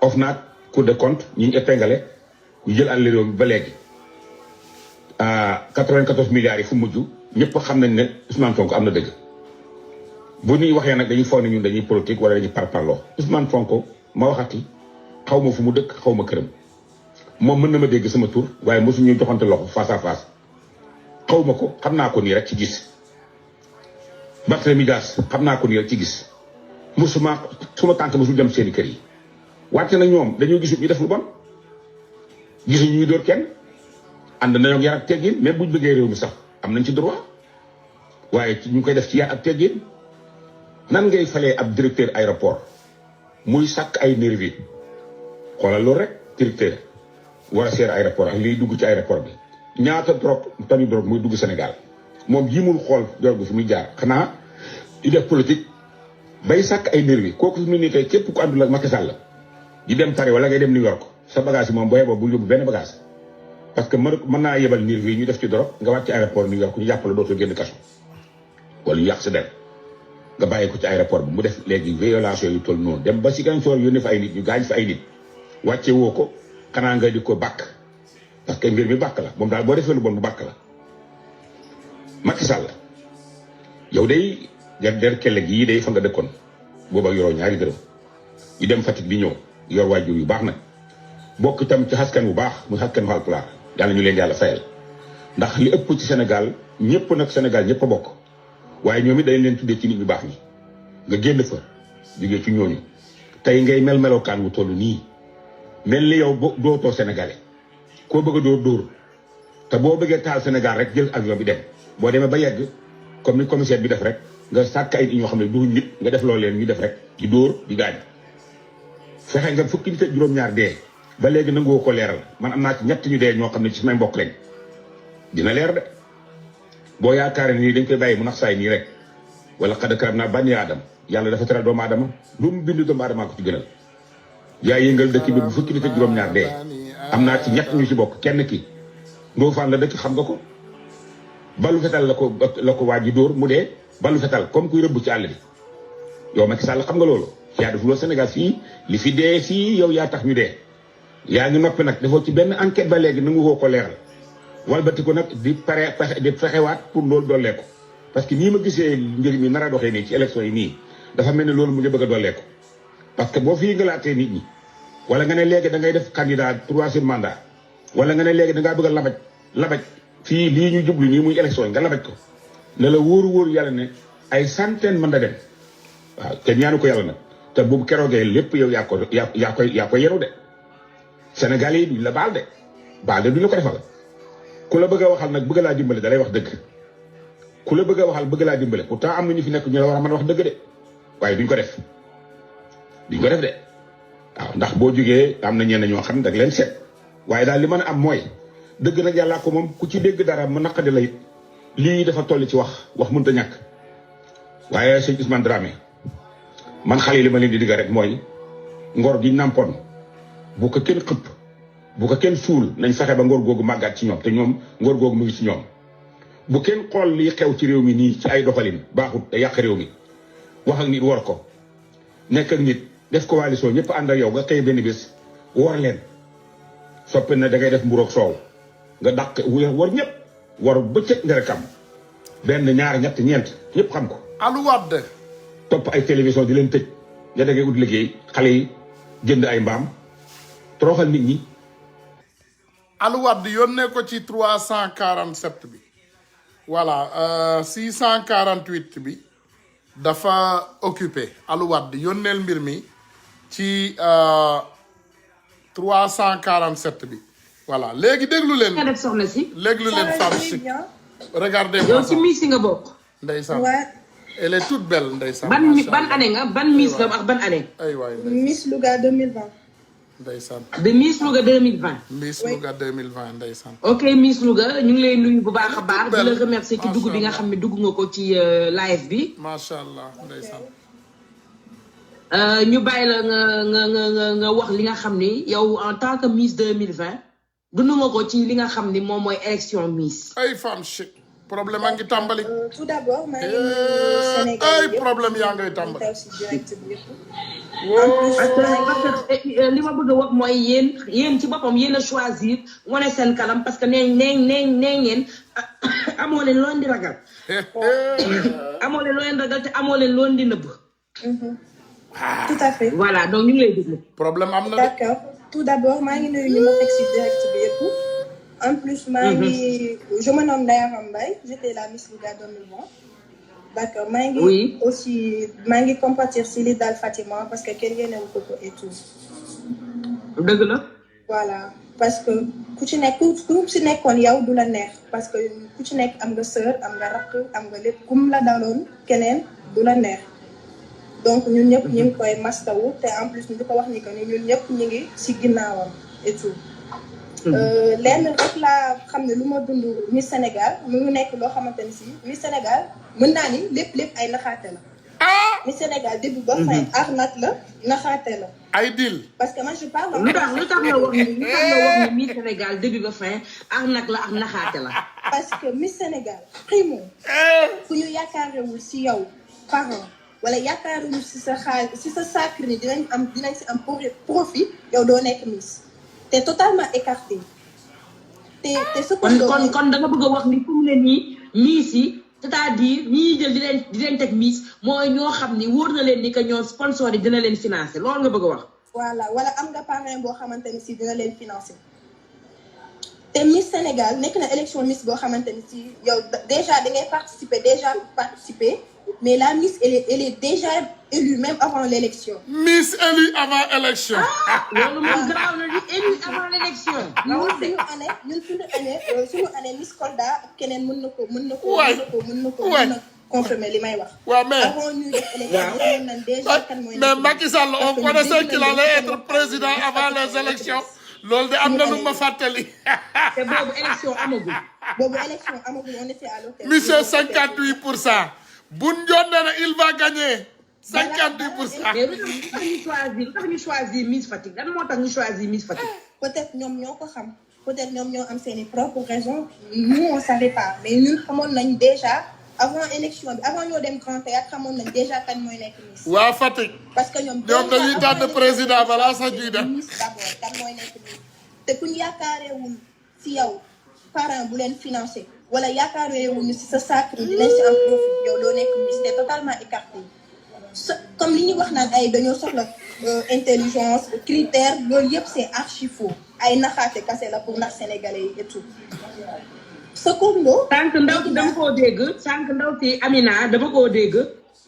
OFNAC Cour des comptes ñi ñu épinglé ñu jël alal réew mi ba léegi 94 milliards yi fu mujj ñëpp xam nañ ne Ousmane Sonko am na dëgg bu ñuy waxee nag dañuy foog ne ñun dañuy politique wala dañuy parparloo Ousmane Sonko ma waxati xaw ma fu mu dëkk xaw ma këram moom mën na ma dégg sama tur waaye mosuñu joxante loxo face à face xaw ma ko xam naa ko nii rek ci gis Barthélémy Dias xam naa ko nii rek ci gis mosuma suma tànk mosul dem seeni kër yi wàcce na ñoom dañoo gisul ñu def lu bon gisuñu ñuy dóor kenn ànd nañoo yar ak teggin même buñ bëggee réew mi sax am nañ ci droit waaye ñu koy def ci yar ak teggin nan ngay falee ab directeur aéroport muy sàkk ay nervi xoolal loolu rek directeur war a seer aéroport ak liy dugg ci aéroport bi ñaata toni drogue muy dugg Sénégal moom jimul xool drogue bi fi muy jaar xanaa di def politique bay sàkk ay nervi kooku fi mu ni tey képp ku àndul ak Macky Sall di dem Paris wala ngay dem New York sa bagage yi moom booyee boobu bu yóbbu benn bagage parce que mën naa yebal nervi ñu def ci drogue nga wàcc ci aéroport New York ñu jàppale dootoo génn kaso wala ñu yàq sa der nga bàyyi ko ci aéroport bi mu def léegi violation yu toll noonu dem ba si Ziguinchor yónnee fa ay nit ñu gaañ fa ay nit wàcce woo ko xanaa nga di ko bàkk parce que mbir mi bàkk la moom daal boo defee lu bon bu bàkk la. Macky Sall yow day der kelle gii day fa nga dëkkoon booba yoroo ñaari dërëm yu dem Fatick di ñëw yor waajur yu baax nag bokk itam ci askan bu baax muy askan Haalpulaar yàlla ñu leen yàlla fayal ndax li ëpp ci Sénégal ñëpp nag Sénégal ñëpp a bokk waaye ñoom it dañ leen tuddee ci nit ñu baax ñi nga génn fa jógee ci ñooñu tey ngay melokaan wu toll nii mel ni yow dootoo sénégalais koo bëgg a dóor te boo bëggee taal Sénégal rek jël avion bi dem boo demee ba yegg comme ni commissaire bi def rek nga sàkk ay ñoo xam ne duñ nit nga def loolu leen ñu def rek di dóor di gaañ fexe nga fukki nit ak juróom-ñaar dee ba léegi nangoo ko leeral man am naa ci ñett ñu dee ñoo xam ne ci samay mbokk lañ dina leer de boo yaakaaree nii dañ koy bàyyi mu nax saay nii rek wala xad karamnaa banii aadama yàlla dafa teral doomu aadama lu mu bind doomu aadama ko ci gënal yaa yëngal dëkk bi bu fukki nit ak juróom-ñaar dee am naa ci ñett ñu ci bokk kenn ki Ndofane la dëkk xam nga ko balu fetal la ko waa ji dóor mu dee balu fetal comme kuy rëbb ci àll bi yow Macky Sall xam nga loolu yaa def loolu Sénégal fii li fi dee fii yow yaa tax ñu dee yaa ngi noppi nag defoo ci benn enquête ba léegi nangu woo ko leeral walbati ko nag di fexewaat pour loolu dollee ko parce que nii ma gisee mbir mi nar a doxee nii ci élection yi nii dafa mel ne loolu mu ngi bëgg a dollee ko parce que boo fii ngalaatee nit ñi wala nga ne léegi da ngay def candidat 3e mandat wala nga ne léegi da ngaa bëgg a labaj fii lii ñu jublu nii muy élection yi nga labaj ko ne la wóoru yàlla ne ay centaine mën da dem waaw te ñaanu ko yàlla nag te boobu keroogee lépp yow yaa koy yenu de Sénégal yi duñ la baal de duñ la ko defal ku la bëgg a waxal nag bëgg laa dimbale da lay wax dëgg ku la bëgg a waxal bëgg laa dimbale pourtant am na ñu fi nekk ñu la war a mën a wax dëgg de waaye duñ ko def de waaw ndax boo jógee am na ñenn ñoo xam ne dag leen seet waaye daal li mën a am mooy dëgg nag yàllaa ko moom ku ci dégg dara mu naqadi la it lii dafa toll ci wax mënut a ñàkk waaye sëñ Ousmane Dramé man xale yi li ma leen di digga rek mooy ngor gi nampoon bu ko kenn xëpp bu ko kenn suul nañ fexe ba ngor googu màggaat ci ñoom te ñoom ngor googu mu ngi ci ñoom bu kenn xool liy xew ci réew mi nii ci ay doxalin baaxut te yàq réew mi wax ak nit war ko nekk ak nit def coalition ñëpp ànd ak yow nga xëy benn bés war leen soppi na da ngay def mburoog soow nga dàq war ñëpp war bëccëg nga rek am benn ñaar ñett ñeent ñëpp xam ko. Aliou Wade topp ay télévision di leen tëj nga da ngay ut liggéey xale yi jënd ay mbaam toroxal nit ñi. Aliou Wade yónnee ko ci 347 bi voilà 648 bi dafa occupé Aliou Wade yónneel mbir mi ci 347 bi voilà léegi déglu leen. nga def soxna si. déglu leen femme chic. regardez yow ci miss nga bokk. ndeysaan elle est toute belle ndeysaan. ban année nga ban miss la ak ban année. ay waay Miss Louga 2020. ndeysaan. de Miss Louga 2020. Miss Louga 2020 ndeysaan. ok Miss Louga ñu ngi lay nuyu bu baax a baax. di la remercier ci dugg bi nga xam ne dugg nga ko ci live bi. macha allah ndeysaan. ñu bàyyi la nga wax li nga xam ni yow en tant que Miss 2020 dund nga ko ci li nga xam ni moom mooy élection Miss. ay femme chic problème a ngi tàmbali. Tout d'abord maa ngi nuyu Sénégal ay problème yaa ngay tàmbali. si direct bi yëpp. parce que li ma bëgg a wax mooy yéen ci boppam yéen a choisir wane seen kanam parce que nee ngeen amoo leen loon di ragal. amoo leen loon ragal te amoo leen loon di nëbb. Tout à fait. voilà donc ñu ngi lay déglu. problème am na de. D'accord. Tout d'abord maa ngi nuyu ñu ma fekk si direct bi yëpp. En plus maa ngi je me nomme Ndeye Aram Mbaye j'étais la Miss Louga 2020. D'accord maa ngi oui. aussi maa ngi compatir si li daal Fatima parce que kenn yéenewu ko et tout. dëgg la. Voilà parce que ku ci nekk ku ci nekkoon yow du la neex parce que ku ci nekk am nga sœur am nga rakk am nga lépp kum la daloon keneen du la neex donc ñun ñëpp ñu ngi koy mastawu te en plus ñu di ko wax ni que ni ñun ñëpp ñu ngi ci ginnaawam et tout. lenn rek laa xam ne lu ma dund Miss Sénégal mu ngi nekk loo xamante ni si Miss Sénégal mën naa ni lépp ay naxaate la. Miss Sénégal début ba fin arnaque la naxaate la. ay dil. parce que man je parle. lu tax nga wax ni Miss Sénégal début ba fin arnaque la ak naxaate la. parce que Miss Sénégal primo fu ñu yaakaarewul si yow parent wala yaakaarewul si sa xaalis si sa sacre ni dinañ si am profit yow doo nekk Miss. t'es totalement écarté te kon da nga bëgg a wax ni fu mu ne nii miss yi c'est-à-dire ñi jël di leen teg miss mooy ñoo xam ni wóor na leen ni que ñoom sponsor yi dina leen financer loolu nga bëgg a wax. voilà wala am nga parrain boo xamante ni si dina leen financer te Miss Sénégal nekk na élection Miss boo xamante ni si yow déjà da ngay participer mais la Miss elle est déjà élue même avant l'élection. Miss élue avant élection. loolu moom garaaw na ni élue avant l'élection. ñun suñu année Miss Kolda ak keneen mën na ko confirmer li may wax. waaw mais avant ñuy def élection nañ déjà kan mooy. mais Macky Sall on connaissait qu'il allait être président avant les élections. loolu de am na lu ma fàttali. te boobu élection amagul. on était à l'hôtel. monsieur 58%. bu njoon ne il va gagner 58%. mais lu tax ñu choisir Miss Fatick lan moo tax ñu choisir Miss Fatick. peut-être ñoom ñoo ko xam peut-être ñoom ñoo am seeni propres raisons nous on savait pas mais ñun xamoon nañ déjà avant élection bi avant ñoo dem Grand Théâtre xamoon nañ déjà kan mooy nekk Miss. waa Fatick. parce que ñoom dañuy tànn président balaa sax ñuy dem. Miss d'abord kan mooy nekk Miss te kuñ yaakaarewul si yow parent bu leen financé wala yaakaarewuñu si sa sacre dinañ si am profit yow doo nekk Miss te totalement écarté comme li ñuy wax naan ay dañoo soxla intelligence critères loolu yëpp c'est archi faux ay naxaate kase la pour ndax sénégalais yi et tout. secondo. sànq ndaw si dama koo dégg sànq ndaw si Amina dama koo dégg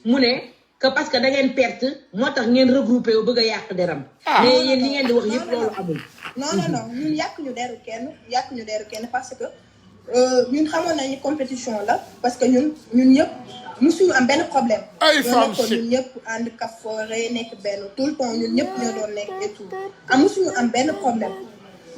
mu ne que parce que da ngeen perte moo tax ngeen regroupé wu bëgg a yàq deram. mais yéen li ngeen di wax yëpp loolu amul. non ñun yàq ñu deru kenn parce que ñun xamoon nañu compétition la parce que ñun ñëpp musuñu am benn problème. ay femmes chic ñun ñëpp ànd kafoore nekk benn tout le temps ñun ñëpp ñoo doon nekk et tout musuñu am benn problème.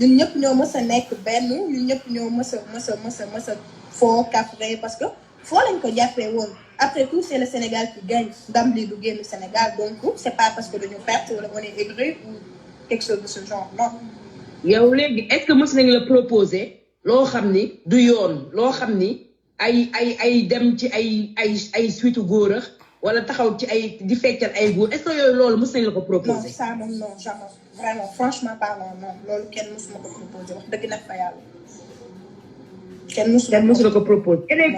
ñun ñëpp ñoo mës a nekk benn ñun ñëpp ñoo mës a foo kafre parce que foo lañ ko jàppee woon après tout c'est le Sénégal qui gagne ndam li du génn Sénégal donc c'est pas parce que dañu perte wala on est aigri ou quelque chose de ce genre non. yow léegi est-ce que mës nañ la proposer loo xam ni du yoon loo xam ni ay dem ci ay suite góor wala taxaw ci ay di feccal ay góor est-ce que yooyu loolu mës nañ la ko proposer. non ça moom non jamais vraiment franchement parlant non loolu kenn mësuma ko proposer wax dëgg nag fa yàlla. kenn mësu la ko proposer. et les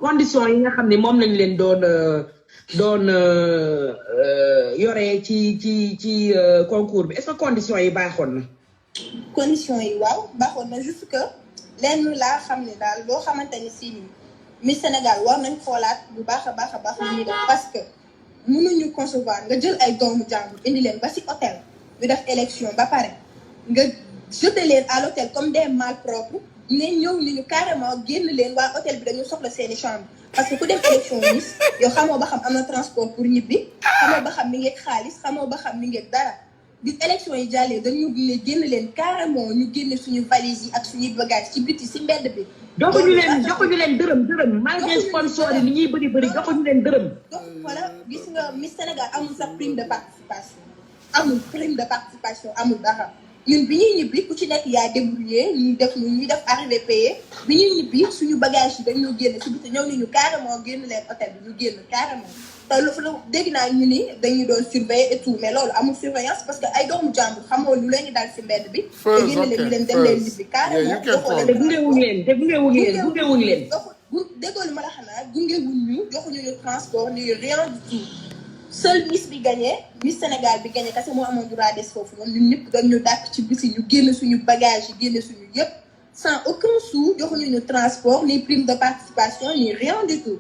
conditions yi nga xam ne moom lañ leen doon yore ci concours bi est-ce que conditions yi baaxoon na. conditions yi waaw baaxoon na juste que lenn laa xam ne daal loo xamante ni si nii Miss Sénégal war nañ xoolaat bu baax a baax lu ñuy def parce que mënuñu concevoir nga jël ay doomu jàmbur indi leen ba si hôtel ñu def élection ba pare nga jeter leen à l'hôtel comme des malpropres ne ñëw ni ñu carrément génn leen waa hôtel bi dañu soxla seeni chambre parce que ku def élection Miss yow xamoo ba xam am na transport pour ñibbi xamoo ba xam mi ngeeg xaalis xamoo ba xam mi ngeeg dara bi élection yi jàllee dañu ne génn leen carrément ñu génne suñu valise yi ak suñuy bagage ci biti si mbedd bi. joxuñu leen dërëm malgré sponsor yi ni ñuy bëri joxuñu leen dërëm. donc voilà gis nga Miss Sénégal amul sax prime de participation amul dara ñun bi ñuy ñibbi ku ci nekk yaa débrouillé ñuy def arrivé payé bi ñuy ñibbi suñu bagage yi dañoo génn si biti ñëw nañu carrément génn leen hôtel bi ñu génn carrément. te lu dégg naa ñu ni dañuy doon surveiller et tout mais loolu amul surveillance parce que ay doomu jàmbur xamoo lu leen di dal si mbedd bi. te génne leen ñu leen dem leen ñibbi carrément. te gungewuñu leen. déggoo li ma la xanaa gungewuñu joxuñu ñu transport ni rien du tout seul Miss bi gagné Miss Sénégal bi gagné kese moo amoon droit des foofu noonu ñun ñëpp dañu dàkk ci bisi ñu génn suñu bagage yi génne suñu yëpp sans aucun sou joxuñu ñu transport ni prime de participation ni rien du tout.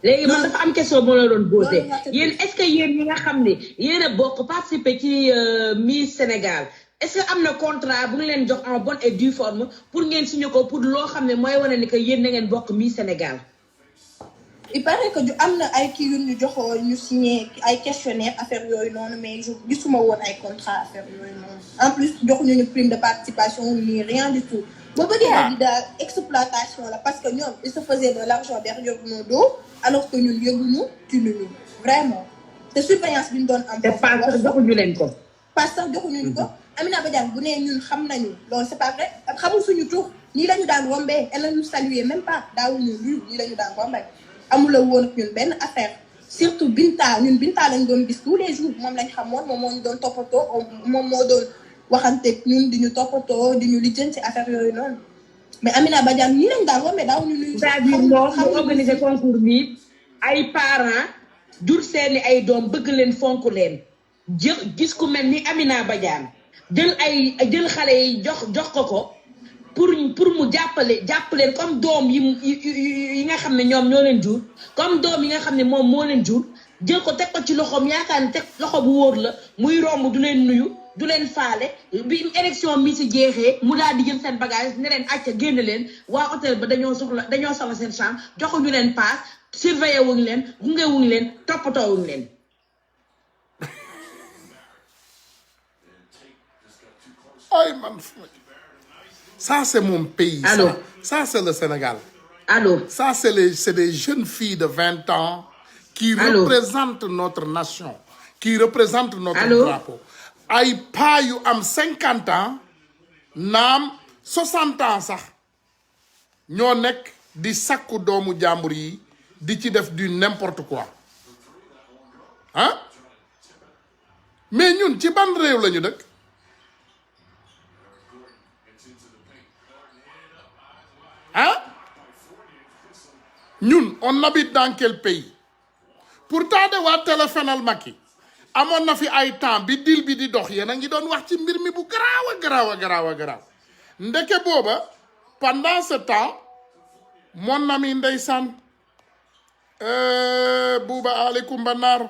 léegi man dafa am question boo la doon posé yéen est-ce que yéen ñi nga xam ne yéen a bokk participer ci Miss Sénégal est-ce que am na contrat bu ngi leen jox en bonne et due forme pour ngeen signé ko pour loo xam ne mooy wane ni que yéen na ngeen bokk Miss Sénégal. il paraît que am na ay kii yu ñu joxoo ñu signé ay questionnaire affaire yooyu noonu mais gisuma woon ay contrat affaire yooyu noonu en plus joxuñu ñu prime de participation ni rien du tout. boo bëggee di daal exploitation la parce que ñoom ils se faisaient de l'argent derrière nos dos alors que ñun yëguñu tinuñu vraiment te surveillance bi ñu doon am. te pas sax joxuñu leen ko. pas sax joxuñu ko Amina Badiane bu nee ñun xam nañu loolu c'est pas vrai xamul suñu tur nii la ñu daan rombee elle nous saluer même pas daawuñu luy nii la ñu daan rombee amula woon ak ñun benn affaire surtout Binta lañ doon gis tous les jours moom lañ xamoon moom moo ñu doon toppatoo moom moo doon waxanteeg ñun di ñu toppatoo di ñu lijjanti affaire yooyu noonu mais Amina Badiane nii lañ daan woo mais daaw ñu nuyu. c'est-à-dire moom mu organiser concours bi ay parents jur seeni ay doom bëgg leen fonk leen gis ku mel ni Amina Badiane jël xale yi jox ko pour mu jàppaleen comme doom yi nga xam ne ñoom ñoo leen jur comme doom yi nga xam ne moom moo leen jur jël ko teg ko ci loxoom yaakaar ne teg loxo bu wóor la muy romb du leen nuyu du leen faale bi élection mi si jeexee mu daal di jël seen bagage ne leen acca génn leen waa hôtel ba dañoo soxla seen chambre joxuñu leen paas surveillé wuñu leen gunge wuñu leen toppatoo wuñu leen. ay man ça c'est mon pays. Allô? Ça c'est le Sénégal. Allô? Ça c'est des jeunes filles de 20 ans qui représentent notre nation, qui représentent notre drapeau. Ay pas yu am 50 ans naam 60 ans sax ñoo nekk di sakku doomu jàmbur yi di ci def du n'importe quoi ah mais ñun ci ban réew lañu dëkk ah ñun on habite dans quel pays pourtant de waa téléphonal Macky amoon na fi ay temps bi dil bi di dox yéen a ngi doon wax ci mbir mi bu garaaw ndeke booba pendant ce temps mon ami ndeysaan buuba Ali Kumba Naar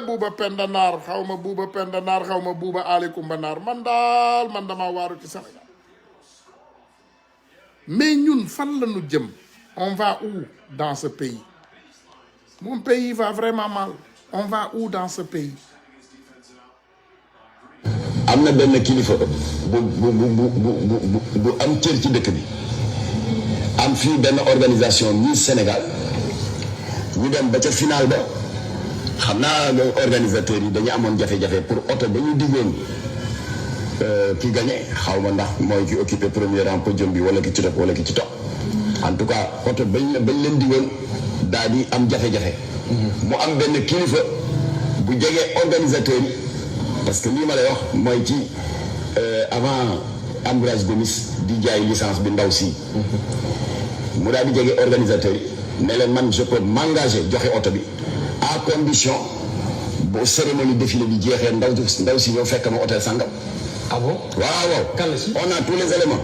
buuba Penda Naar xaw ma buuba Penda Naar xaw ma buuba Ali Kumba Naar man dama waaru ci Sénégal mais ñun fan la ñu jëm on va où dans ce pays mon pays va vraiment mal on va où dans ce pays. am na benn kilifa bu am cër ci dëkk bi am fii benn organisation Miss Sénégal ñu dem ba ca final ba xam naa organisateurs yi dañu amoon jafe-jafe pour oto ba ñu diggoon ki gagné xaw ma ndax mooy ki occupé premier rang podium bi wala ki ci topp wala ki ci topp en tout cas oto bañ leen diggoon daal di am jafe-jafe. mu am benn kilifa bu jege organisateur yi parce que lii ma lay wax mooy ci avant Ambroise Gomis di jaay licence bi ndaw si mu daal di jege organisateur yi ne leen man je peux m'engager joxe oto bi à condition boo cérémonie défilé bi jeexee ndaw si ñëw fekk ma hôtel sangam. ah bon waaw kan la si on a tous les éléments.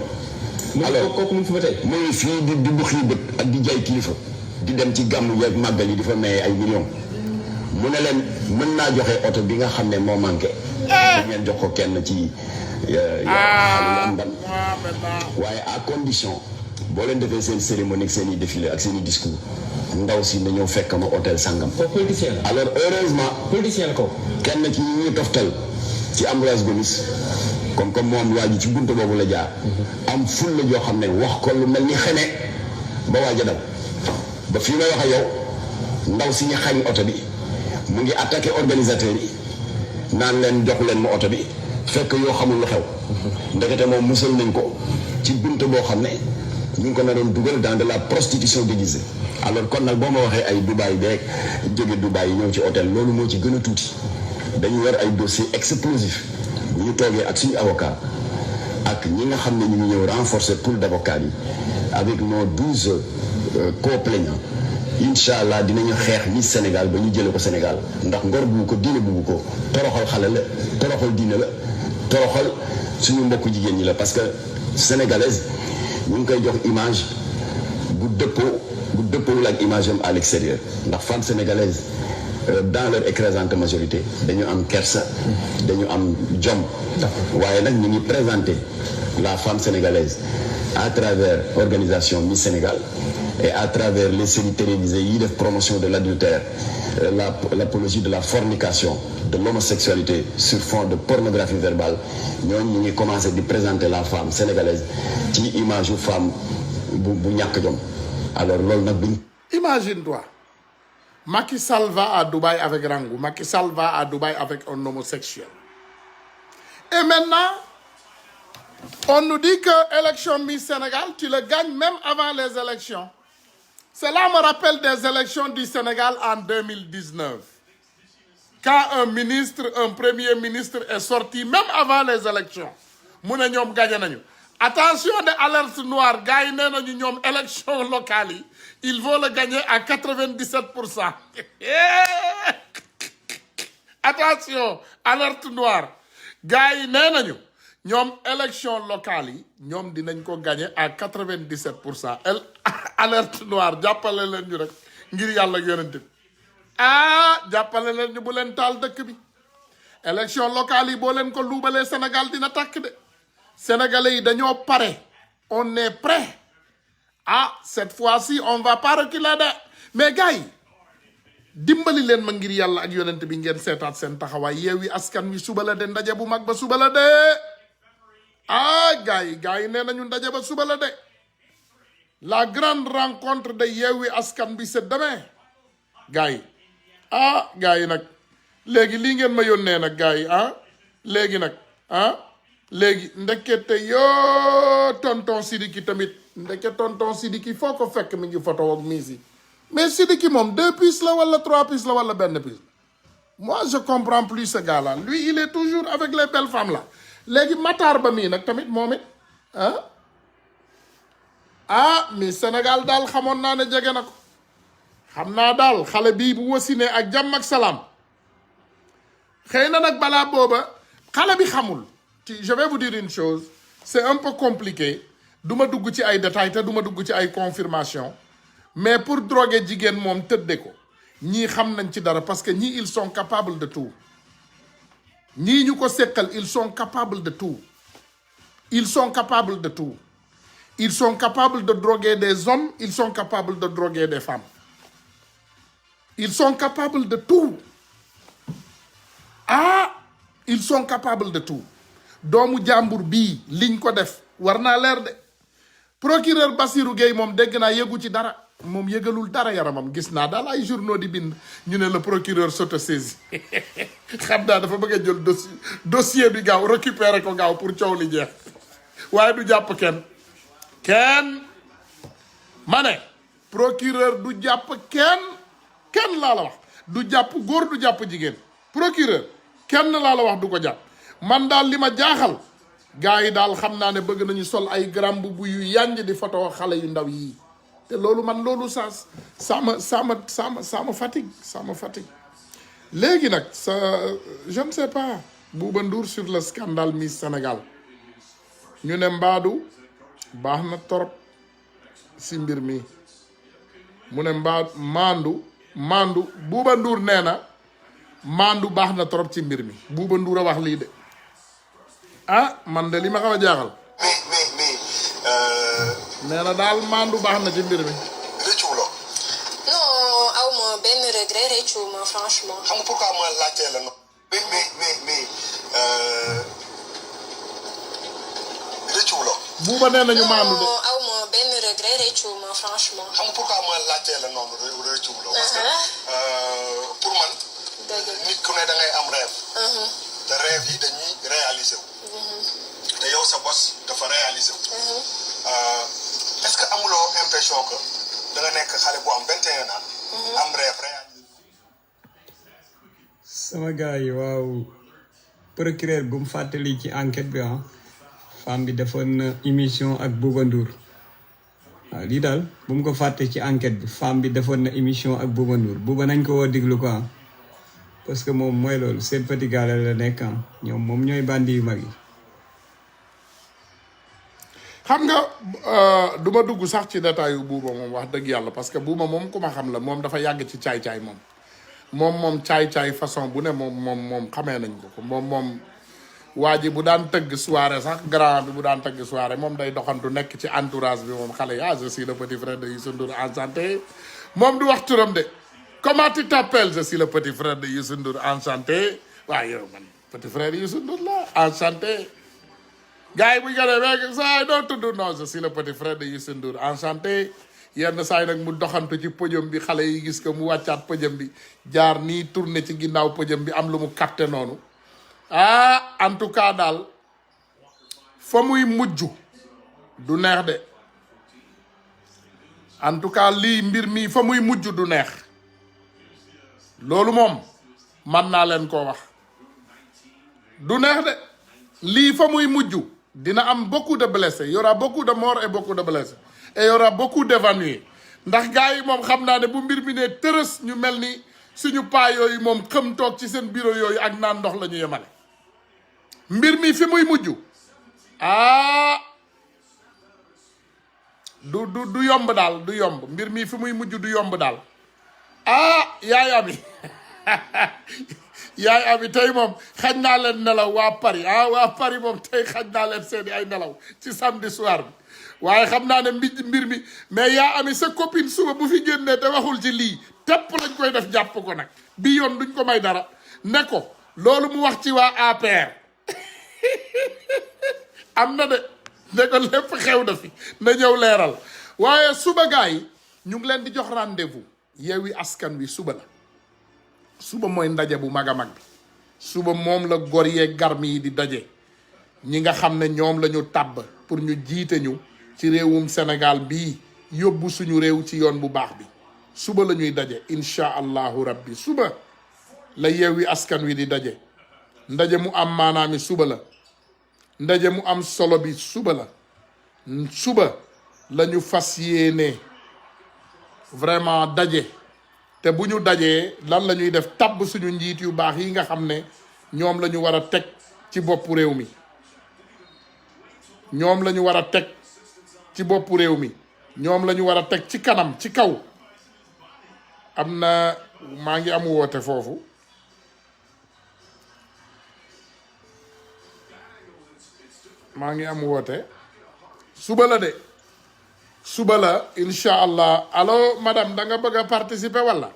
alors kooku mu fi ba tey muy fii di buxii bët ak di jaay kilifa di dem ci gàmmu yeeg màggal yi di fa maye ay millions mu ne leen mën naa joxe oto bi nga xam ne moo manqué da ngeen jox ko kenn ci am ndam waaye à condition boo leen defee seen cérémonie ak seen i défilé ak seen i discours ndaw si na ñëw fekk ma hôtel sangam. politicien la alors heureusement politicien la ko kenn ci ñi toftal ci Ambroise Gomis comme moom waa ji ci buntu boobu la jaar am ful la joo xam ne wax ko lu mel ni xeme ba waaj a daw ba fii may wax ak yow ndaw si ñu xañ oto bi mu ngi attaqué organisateur yi naan leen jox leen ma oto bi fekk yoo xamul lu xew ndekete moom musal nañ ko ci buntu boo xam ne ñu ngi ko naroon dugal dans de la prostitution déguisée. alors kon nag boo ma waxee ay Dubaï beeg jóge Dubaï yi ñëw ci hôtel loolu moo ci gën a tuuti dañu war ay dossiers explosifs bu ñu toogee ak suñu avocat ak ñi nga xam ne ñu ngi ñëw renforcer pool d'avocats yi avec nos 12 co-plaignants incha allah dinañu xeex Miss Sénégal ba ñu jële ko Sénégal ndax ngor bu ko diine bu ko toroxal xale la toroxal diine la toroxal suñu mbokku jigéen ñi la parce que sénégalaise ñu ngi koy jox image bu dëppoowul ak image am à l'extérieur ndax femme sénégalaise dans leur écrasante majorité dañu am kersa dañu am jom waaye nag ñu ngi présenter la femme sénégalaise à travers organisation Miss Sénégal et à travers les séries télévisées yi def promotion de l'adultère l'apologie de la fornication de l'homosexualité sur fond de pornographie verbale ñooñu ñu ngi commencer di présenter la femme sénégalaise ci image yu femme bu ñàkk jom alors loolu nag buñ imagine-toi Macky Sall va à Dubaï avec Rangou Macky Sall va à Dubaï avec un homosexuel et maintenant on nous dit que élection Miss Sénégal tu le gagnes même avant les élections. Cela me rappelle des élections du Sénégal en 2019 quand un ministre, un premier ministre est sorti, même avant les élections, mu ne ñoom gagné nañu. Attention de alerte noire, gars yi nee nañu ñoom élection locale yi, ils vont le gagner à 97%. Attention, alerte noire, gars yi nee nañu ñoom élection locale yi ñoom dinañ ko gagner à 97%. Alerte noire, jàppale leen ñu rek ngir yàlla ak yonent bi. Jàppale leen ñu bu leen taal dëkk bi. Élection locale yi boo leen ko luubalee Sénégal dina tàkk de. Sénégalais yi dañoo pare. On est prêt. Cette fois-ci on va pas reculer de. Mais gars yi dimbali leen ma ngir yàlla ak yonent bi ngeen seetaat seen taxawaay Yewwi Askan Wi suba la de ndaje bu mag ba suba la de. Gars yi nee nañu ndaje ba suba la de. La grande rencontre de Yewwi Askan Wi c'est demain. Gars yi gars yi nag léegi lii ngeen ma yónnee nag gars yi léegi nag léegi ndekete yoo tonton Sidiki tamit ndeke tonton Sidiki foo ko fekk mi ngi photo ak miis yi mais Sidiki moom 2 pistes la wala 3 pistes la wala benn piste. Moi je comprends plus ce gars là lui il est toujours avec les belles femmes là léegi Matar Ba mii nag tamit moom it mais Sénégal daal xamoon naa ne jege na ko. xam naa daal xale bii bu wasine ak jàmm ak salaam xëy na nag balaa booba xale bi xamul je vais vous dire une chose c'est un peu compliqué du ma dugg ci ay détails te du ma dugg ci ay confirmation mais pour droguer jigéen moom tëdde ko ñii xam nañ ci dara parce que ñii ils sont capables de tout ñii ñu ko seqal ils sont capables de tout ils sont capables de tout ils sont capables de droguer des hommes ils sont capables de droguer des femmes. Ils sont capables de tout. Ils sont capables de tout. Doomu jàmbur bii liñ ko def war naa leer de. Procureur Bassirou Gueye moom dégg naa yëgu ci dara moom yëgalul dara yaramam gis naa daal ay journaux di bind ñu ne le procureur s'autosaisit xam naa dafa bëgg a jël dossier bi gaaw récupérer ko gaaw pour coow li jeex waaye du jàpp kenn ma ne procureur du jàpp kenn laa la wax du jàpp góor du jàpp jigéen procureur kenn laa la wax du ko jàpp man daal li ma jaaxal gars yi daal xam naa ne bëgg nañu sol ay grand boubou yu yànj di photo xale yu ndaw yii te loolu man loolu ça me fatigue léegi nag je ne sais pas Bouba Ndour sur le scandale Miss Sénégal ñu ne mbaadu baax na torop si mbir mi mu ne maandu Bouba Ndour nee na maandu baax na trop ci mbir mi Bouba Ndour a wax lii de man de li ma xaw a jaaxal nee na daal maandu baax na ci mbir mi. rëccuwuloo. non aw ma benn regret rëccuwuma franchement. xam nga pourquoi ma laajtee la non. mais rëccuwuloo. Bouba nee nañu maandu de. non aw ma benn regret rëccuwuma franchement. xam nga pourquoi ma laajtee la noonu rëccuwuloo. parce que pour man. nit ku ne da ngay am rêve. te rêve yi dañuy réaliser wu. te yow sa bos dafa réaliser wu. est-ce que amuloo impression que da nga nekk xale bu am 21 ans. am rêve réaliser. sama gars yi waaw procureur bu mu fàttali ci enquête bi femme bi defoon na émission ak Bouba Ndour waaw lii daal bu mu ko fàtte ci enquête bi femme bi defoon na émission ak Bouba Ndour Bouba nañ ko woo diglu ko parce que moom mooy loolu seen petit gars la nekk ñoom moom ñooy bandi yu mag yi. xam nga du ma dugg sax ci détail yu Bouba moom wax dëgg yàlla parce que Bouba moom ku ma xam la moom dafa yàgg ci caay-caay moom caay-caay façon bu ne moom xamee nañ ko moom waa ji bu daan tëgg soirée sax grand bi bu daan tëgg soirée moom day doxantu nekk ci entourage bi moom xale yi je suis le petit frère de Youssou Ndour enchanté moom du wax turam de comment tu t'appelles je suis le petit frère de Youssou Ndour enchanté waaye yow man petit frère Youssou Ndour la enchanté gars yi bu ñu ko defee saa yi doo tudd non je suis le petit frère de Youssou Ndour enchanté yenn saa yi nag mu doxantu ci podium bi xale yi gis ko mu wàccaat podium bi jaar nii tourné ci ginnaaw podium bi am lu mu capté noonu en tout cas daal fa muy mujj du neex de en tout cas lii mbir mi fa muy mujj du neex loolu moom man naa leen koo wax du neex de lii fa muy mujj dina am beaucoup de blessés y aura beaucoup de morts et beaucoup de blessés et y aura beaucoup d'évanoués ndax gars yi moom xam naa ne bu mbir mi ne tërës ñu mel ni suñu paa yooyu moom xëm toog ci seen bureau yooyu ak naan ndox la ñu yemale mbir mi fi muy mujj du yomb daal du yomb mbir mi fi muy mujj du yomb daal yaay ami yaay ami tey moom xañ naa leen nelaw waa Paris waa Paris moom tey xañ naa leen seeni ay nelaw ci samedi soir bi waaye xam naa ne mbir mi mais yaa ami sa copine suba bu fi génnee te waxul ci lii tepp lañ koy def jàpp ko nag bi yoon duñ ko may dara ne ko loolu mu wax ci waa APR am na de ne ko lépp xew na fi na ñëw leeral waaye suba gars yi ñu ngi leen di jox rendez-vous Yewwi Askan Wi suba la suba mooy ndaje bu mag a mag bi suba moom la gor yee garmi yi di daje ñi nga xam ne ñoom la ñu tàbb pour ñu jiite ñu ci réewum Sénégal bii yóbbu suñu réew ci yoon bu baax bi suba la ñuy daje incha allahu rabbi suba la Yewwi Askan Wi di daje ndaje mu am maanaami suba la ndaje mu am solo bi suba la suba la ñu fas yéene vraiment daje te bu ñu dajee lan la ñuy def tabb suñu njiit yu baax yi nga xam ne ñoom la ñu war a teg ci boppu réew mi ñoom la ñu war a teg ci boppu réew mi ñoom la ñu war a teg ci kanam ci kaw am na maa ngi am woote foofu maa ngi am woote suba la de suba la incha allah allo madame da nga bëgg a participer wala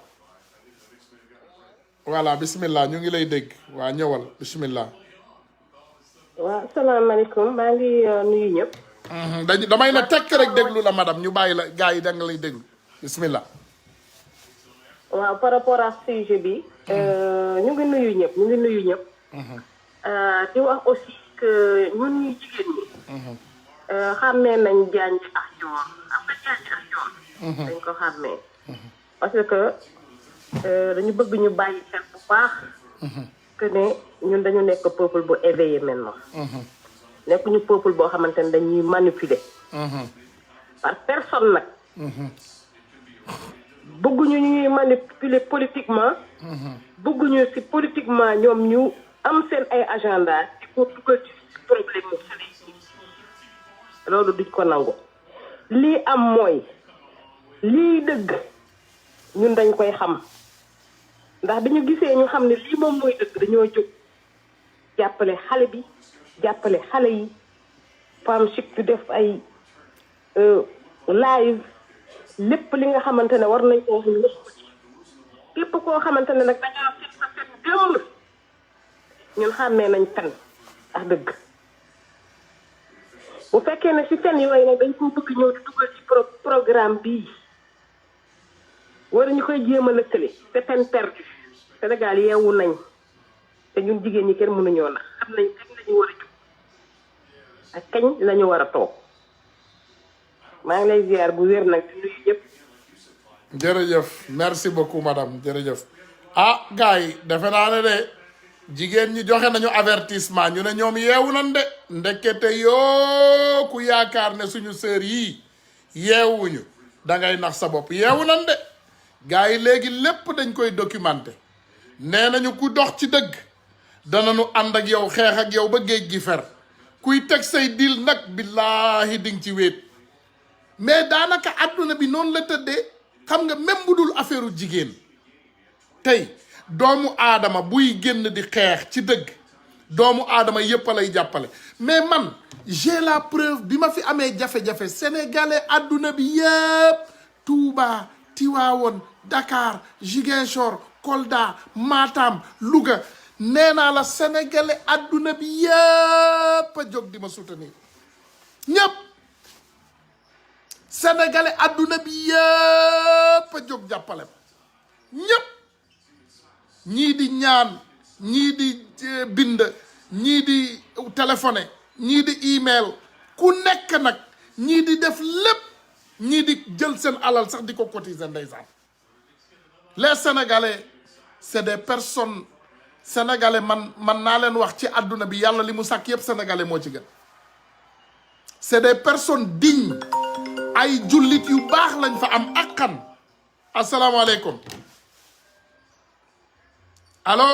voilà bismillah ñu ngi lay dégg waa ñëwal bismillah waaw salaamaaleykum maa ngi nuyu ñëpp. damay ne tekk rek déglu la madame ñu bàyyi la gars yi da nga lay déglu bismillah. waaw par rapport à sujet bi. ñu ngi nuyu ñëpp ñu ngi nuyu ñëpp. di wax aussi que ñun ñi jigéen ñi. xàmmee nañ jaañ ak joor xam nga jaañ ak joor. dañ ko xàmmee. parce que dañu bëgg ñu bàyyi xel bu baax. que ne ñun dañu nekk peuple bu éveillé maintenant. nekk ñu peuple boo xamante ne dañuy manipuler. par personne nag. bëgguñu ñuy manipuler politiquement. bëgguñu si politiquement ñoom ñu am seen ay agenda di ko dugal ci problème mu xale yi loolu duñ ko nangu. lii am mooy lii dëgg ñun dañ koy xam. ndax dañu gisee ñu xam ne lii moom mooy dëgg dañoo jóg jàppale xale bi jàppale xale yi Femme Chic di def ay live lépp li nga xamante ne war nañ ko wax ñu wax ko ci képp koo xamante ne nag dañoo seet sa seet gëmm ñun xàmmee nañ fen ak dëgg bu fekkee ne si fen yooyu nag dañ ko bëgg ñëw di dugal ci programme bii war ñu koy jéem a lëkkale te peine perdue Sénégal yeewu nañ te ñun jigéen ñi kenn mënuñoo nax xam nañ kañ la ñu war a jóg ak kañ la ñu war a toog maa ngi lay ziar bu wér nag di nuyu ñëpp. jërëjëf merci beaucoup madame jërëjëf gars yi defe naa ne de jigéen ñi joxe nañu avertissement ñu ne ñoom yeewu nañ de ndekete yoo ku yaakaar ne suñu sœur yii yeewuñu da ngay nax sa bopp yeewu nañ de. gars yi léegi lépp dañ koy documenté nee nañu ku dox ci dëgg danañu ànd ak yow xeex ak yow ba géej gi fer kuy teg say dil nag billaahi di nga ci wéet mais daanaka àdduna bi noonu la tëddee xam nga même bu dul affaire jigéen tey doomu aadama buy génn di xeex ci dëgg doomu aadama yépp a lay jàppale mais man j'ai la preuve bi ma fi amee jafe-jafe sénégalais àdduna bi yépp Touba Tivaouane Dakar Ziguinchor Kolda Matam Louga nee naa la sénégalais àdduna bi yépp a jóg di ma soutenir ñépp sénégalais àdduna bi yépp a jóg jàppale ma ñépp ñii di ñaan ñii di bind ñii di téléphoné ñii di email ku nekk nag ñii di def lépp ñii di jël seen alal sax di ko cotiser ndeysaan les sénégalais c'est des personnes sénégalais man naa leen wax ci àdduna bi yàlla li mu sàkk yépp sénégalais moo ci gën. c'est des personnes dignes ay jullit yu baax lañ fa am akkan. asalaamaaleykum allo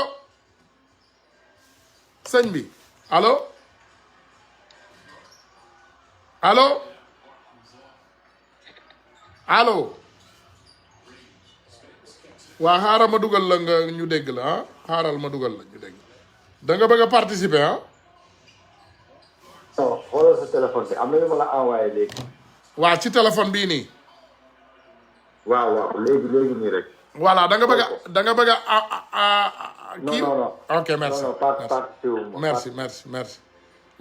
sëñ bi allo allo allo waa xaaral ma dugal la nga ñu dégg la ah xaaral ma dugal la ñu dégg da nga bëgg a participer ah. non xoolal sa téléphone bi am na ñu ma la envoyé léegi. waa ci téléphone bii nii. waaw léegi nii rek. voilà da nga bëgg a kii non. ok merci non merci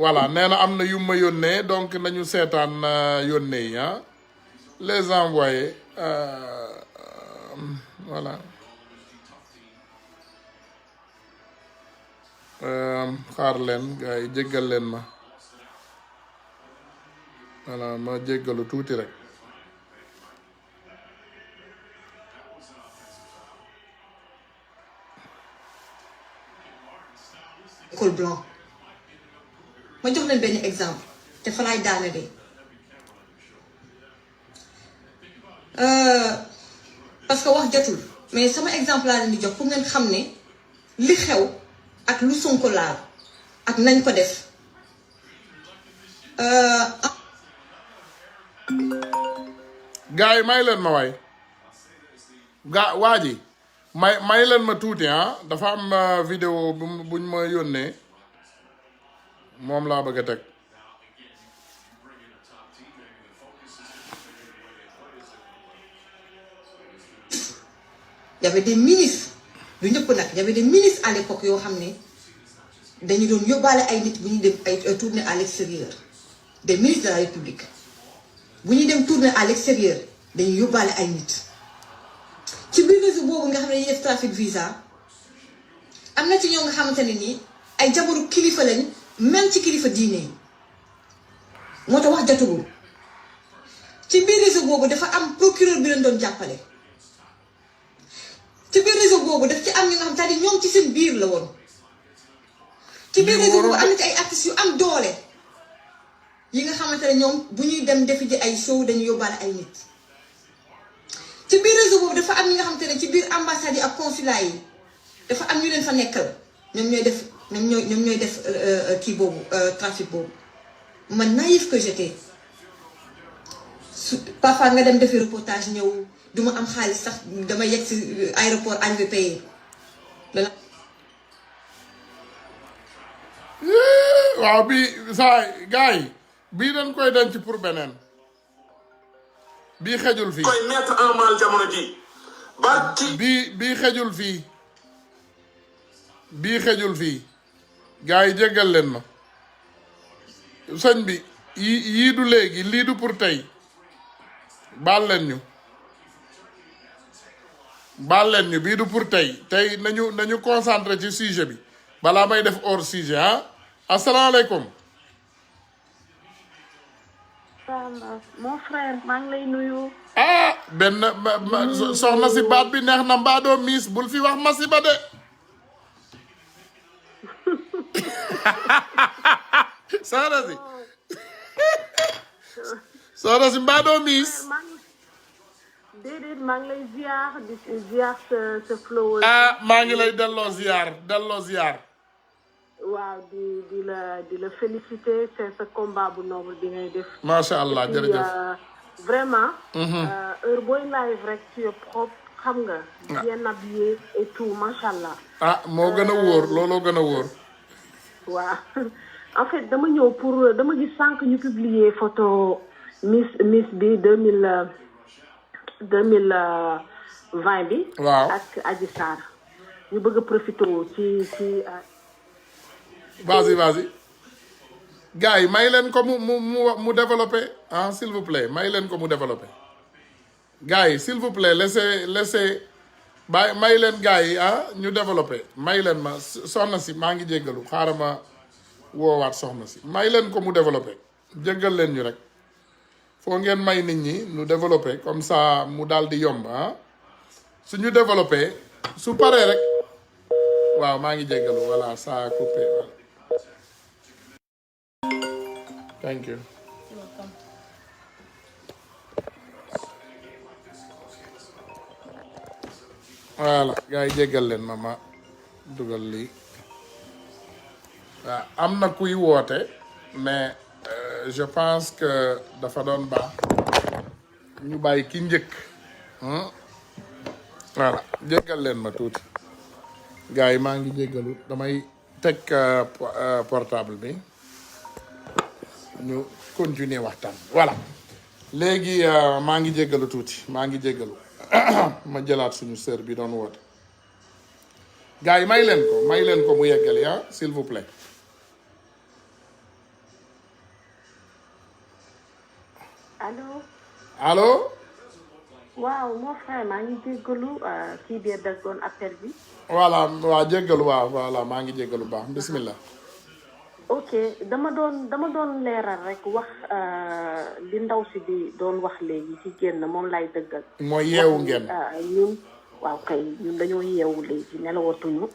voilà nee na am na yu ma yónnee donc nañu seetaan yónnee yi ah les envoyer voilà xaar leen gars yi jéggal leen ma voilà ma jéggalu tuuti rek. col blanc ma jox leen benn exemple te fa laay daane de parce que wax jotul mais sama exemple laa leen di jox pour ngeen xam ne li xew ak lu Sonko laal ak nañ ko def gars yi may leen ma waay waa ji may leen ma tuuti ah dafa am vidéo buñ ma yónnee moom laa bëgg a teg. y avait des ministres du ñëpp nag y avait des ministres à l'époque yoo xam ne dañu doon yóbbaale ay nit bu ñuy dem ay tournée à l'extérieur des ministres de la République bu ñuy dem tournée à l'extérieur dañuy yóbbaale ay nit ci biir réseau boobu nga xam ne dañuy def trafic visa am na ci ñoo nga xamante ne nii ay jabaru kilifa lañ même ci kilifa diine yi moo tax wax jotagul ci biir réseau boobu dafa am procureur bi leen doon jàppale ci biir réseau boobu daf ci am ñi nga xam c'est-à-dire ñoom ci seen biir la woon ci biir réseau boobu am na ci ay artistes yu am doole yi nga xamante ne ñoom bu ñuy dem defi ji ay show dañuy yóbbaale ay nit ci biir réseau boobu dafa am ñi nga xamante ne ci biir ambassade yi ak consulat yi dafa am ñu leen fa nekkal ñoom ñooy def kii boobu trafic boobu man naïf que j'étais parfois nga dem defi reportage ñëw duma am xaalis sax dama yegg si aéroport arrivé payé waaw bii saa gars yi bii dañ koy denc pour beneen bii xejul fii koy mettre en mal jamono ji ba ci bii xejul fii bii xejul fii gars yi jéggal leen ma sëñ bi yii du léegi lii du pour tey baal leen ñu bii du pour tey nañu concentré ci sujet bi balaa may def hors sujet ah asalaamaaleykum. mon frère maa ngi lay nuyu. ah benn soxna si baat bi neex na mbaa doo miis bul fi wax masiba de. soxna si mbaa doo miis. déedéet maa ngi lay ziar di ziar sa flow. maa ngi lay delloo ziar. waaw di la féliciter c'est sa combat bu noble bi ngay def. macha allah jërëjëf vraiment. heure booy live rek tu es propre xam nga. bien habillé et tout macha allah. moo gën a wóor looloo gën a wóor. waaw en fait dama ñëw pour dama gis sànq ñu publier photo Miss bi 2020 bi. waaw ak Adji Sarr ñu bëgg a profité ci. vas-y gars yi may leen ko mu développé s'il vous plaît may leen ko mu développé gars yi s'il vous plaît laissez may leen gars yi ñu développé may leen ma soxna si maa ngi jéggalu xaaral ma woowaat soxna si may leen ko mu développé jéggal leen ñu rek foo ngeen may nit ñi ñu développé comme ça mu daal di yomb suñu développé su paree rek waaw maa ngi jéggalu voilà ça a coupé. Thank you. voilà gars yi jéggal leen ma dugal lii waaw am na kuy woote mais je pense que dafa doon baax ñu bàyyi ki njëkk voilà jéggal leen ma tuuti gars yi maa ngi jéggalu damay teg portable bi ñu continuer waxtaan voilà léegi maa ngi jéggalu tuuti maa ngi jéggalu ma jëlaat suñu sœur bi doon woote gars yi may leen ko mu yeggali s'il vous plaît. allo. waaw mon frère maa ngi jéggalu kii bee daggoon appel bi. voilà waa jéggalu waaw voilà maa ngi jéggalu baax bismillah. ok dama doon leeral rek wax li ndaw si di doon wax léegi ci génn moom lay dëggal. mooy yeewu ngeen. ñun waaw kay ñun dañoo yeewu léegi nelawatuñu.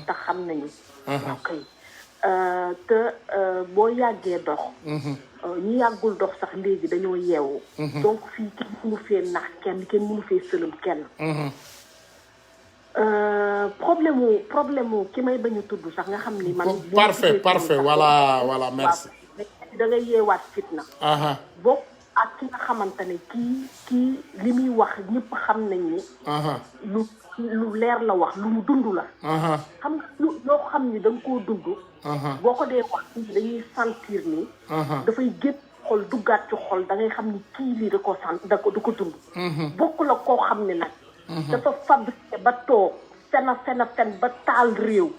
te xam nañu. waaw kay te boo yàggee dox. ñu yàggul dox sax léegi dañoo yeewu. donc fii kenn mënu fee nax kenn mënu fee sëlëm kenn. problème mu ki may bañ a tudd sax nga xam ni man. parfait voilà merci. da ngay yeewaat fitna. bokk ak ki nga xamante ne kii li muy wax ñëpp xam nañ ni. lu leer la wax lu mu dund la. xam nga loo xam ni da nga koo dund. boo ko dee wax ni dañuy sentir ni. dafay génn xol duggaat ci xol da ngay xam ni kii lii da ko sant da ko dund. bokk la koo xam ne nag. dafa fabriqué ba toog fen ba taal réew.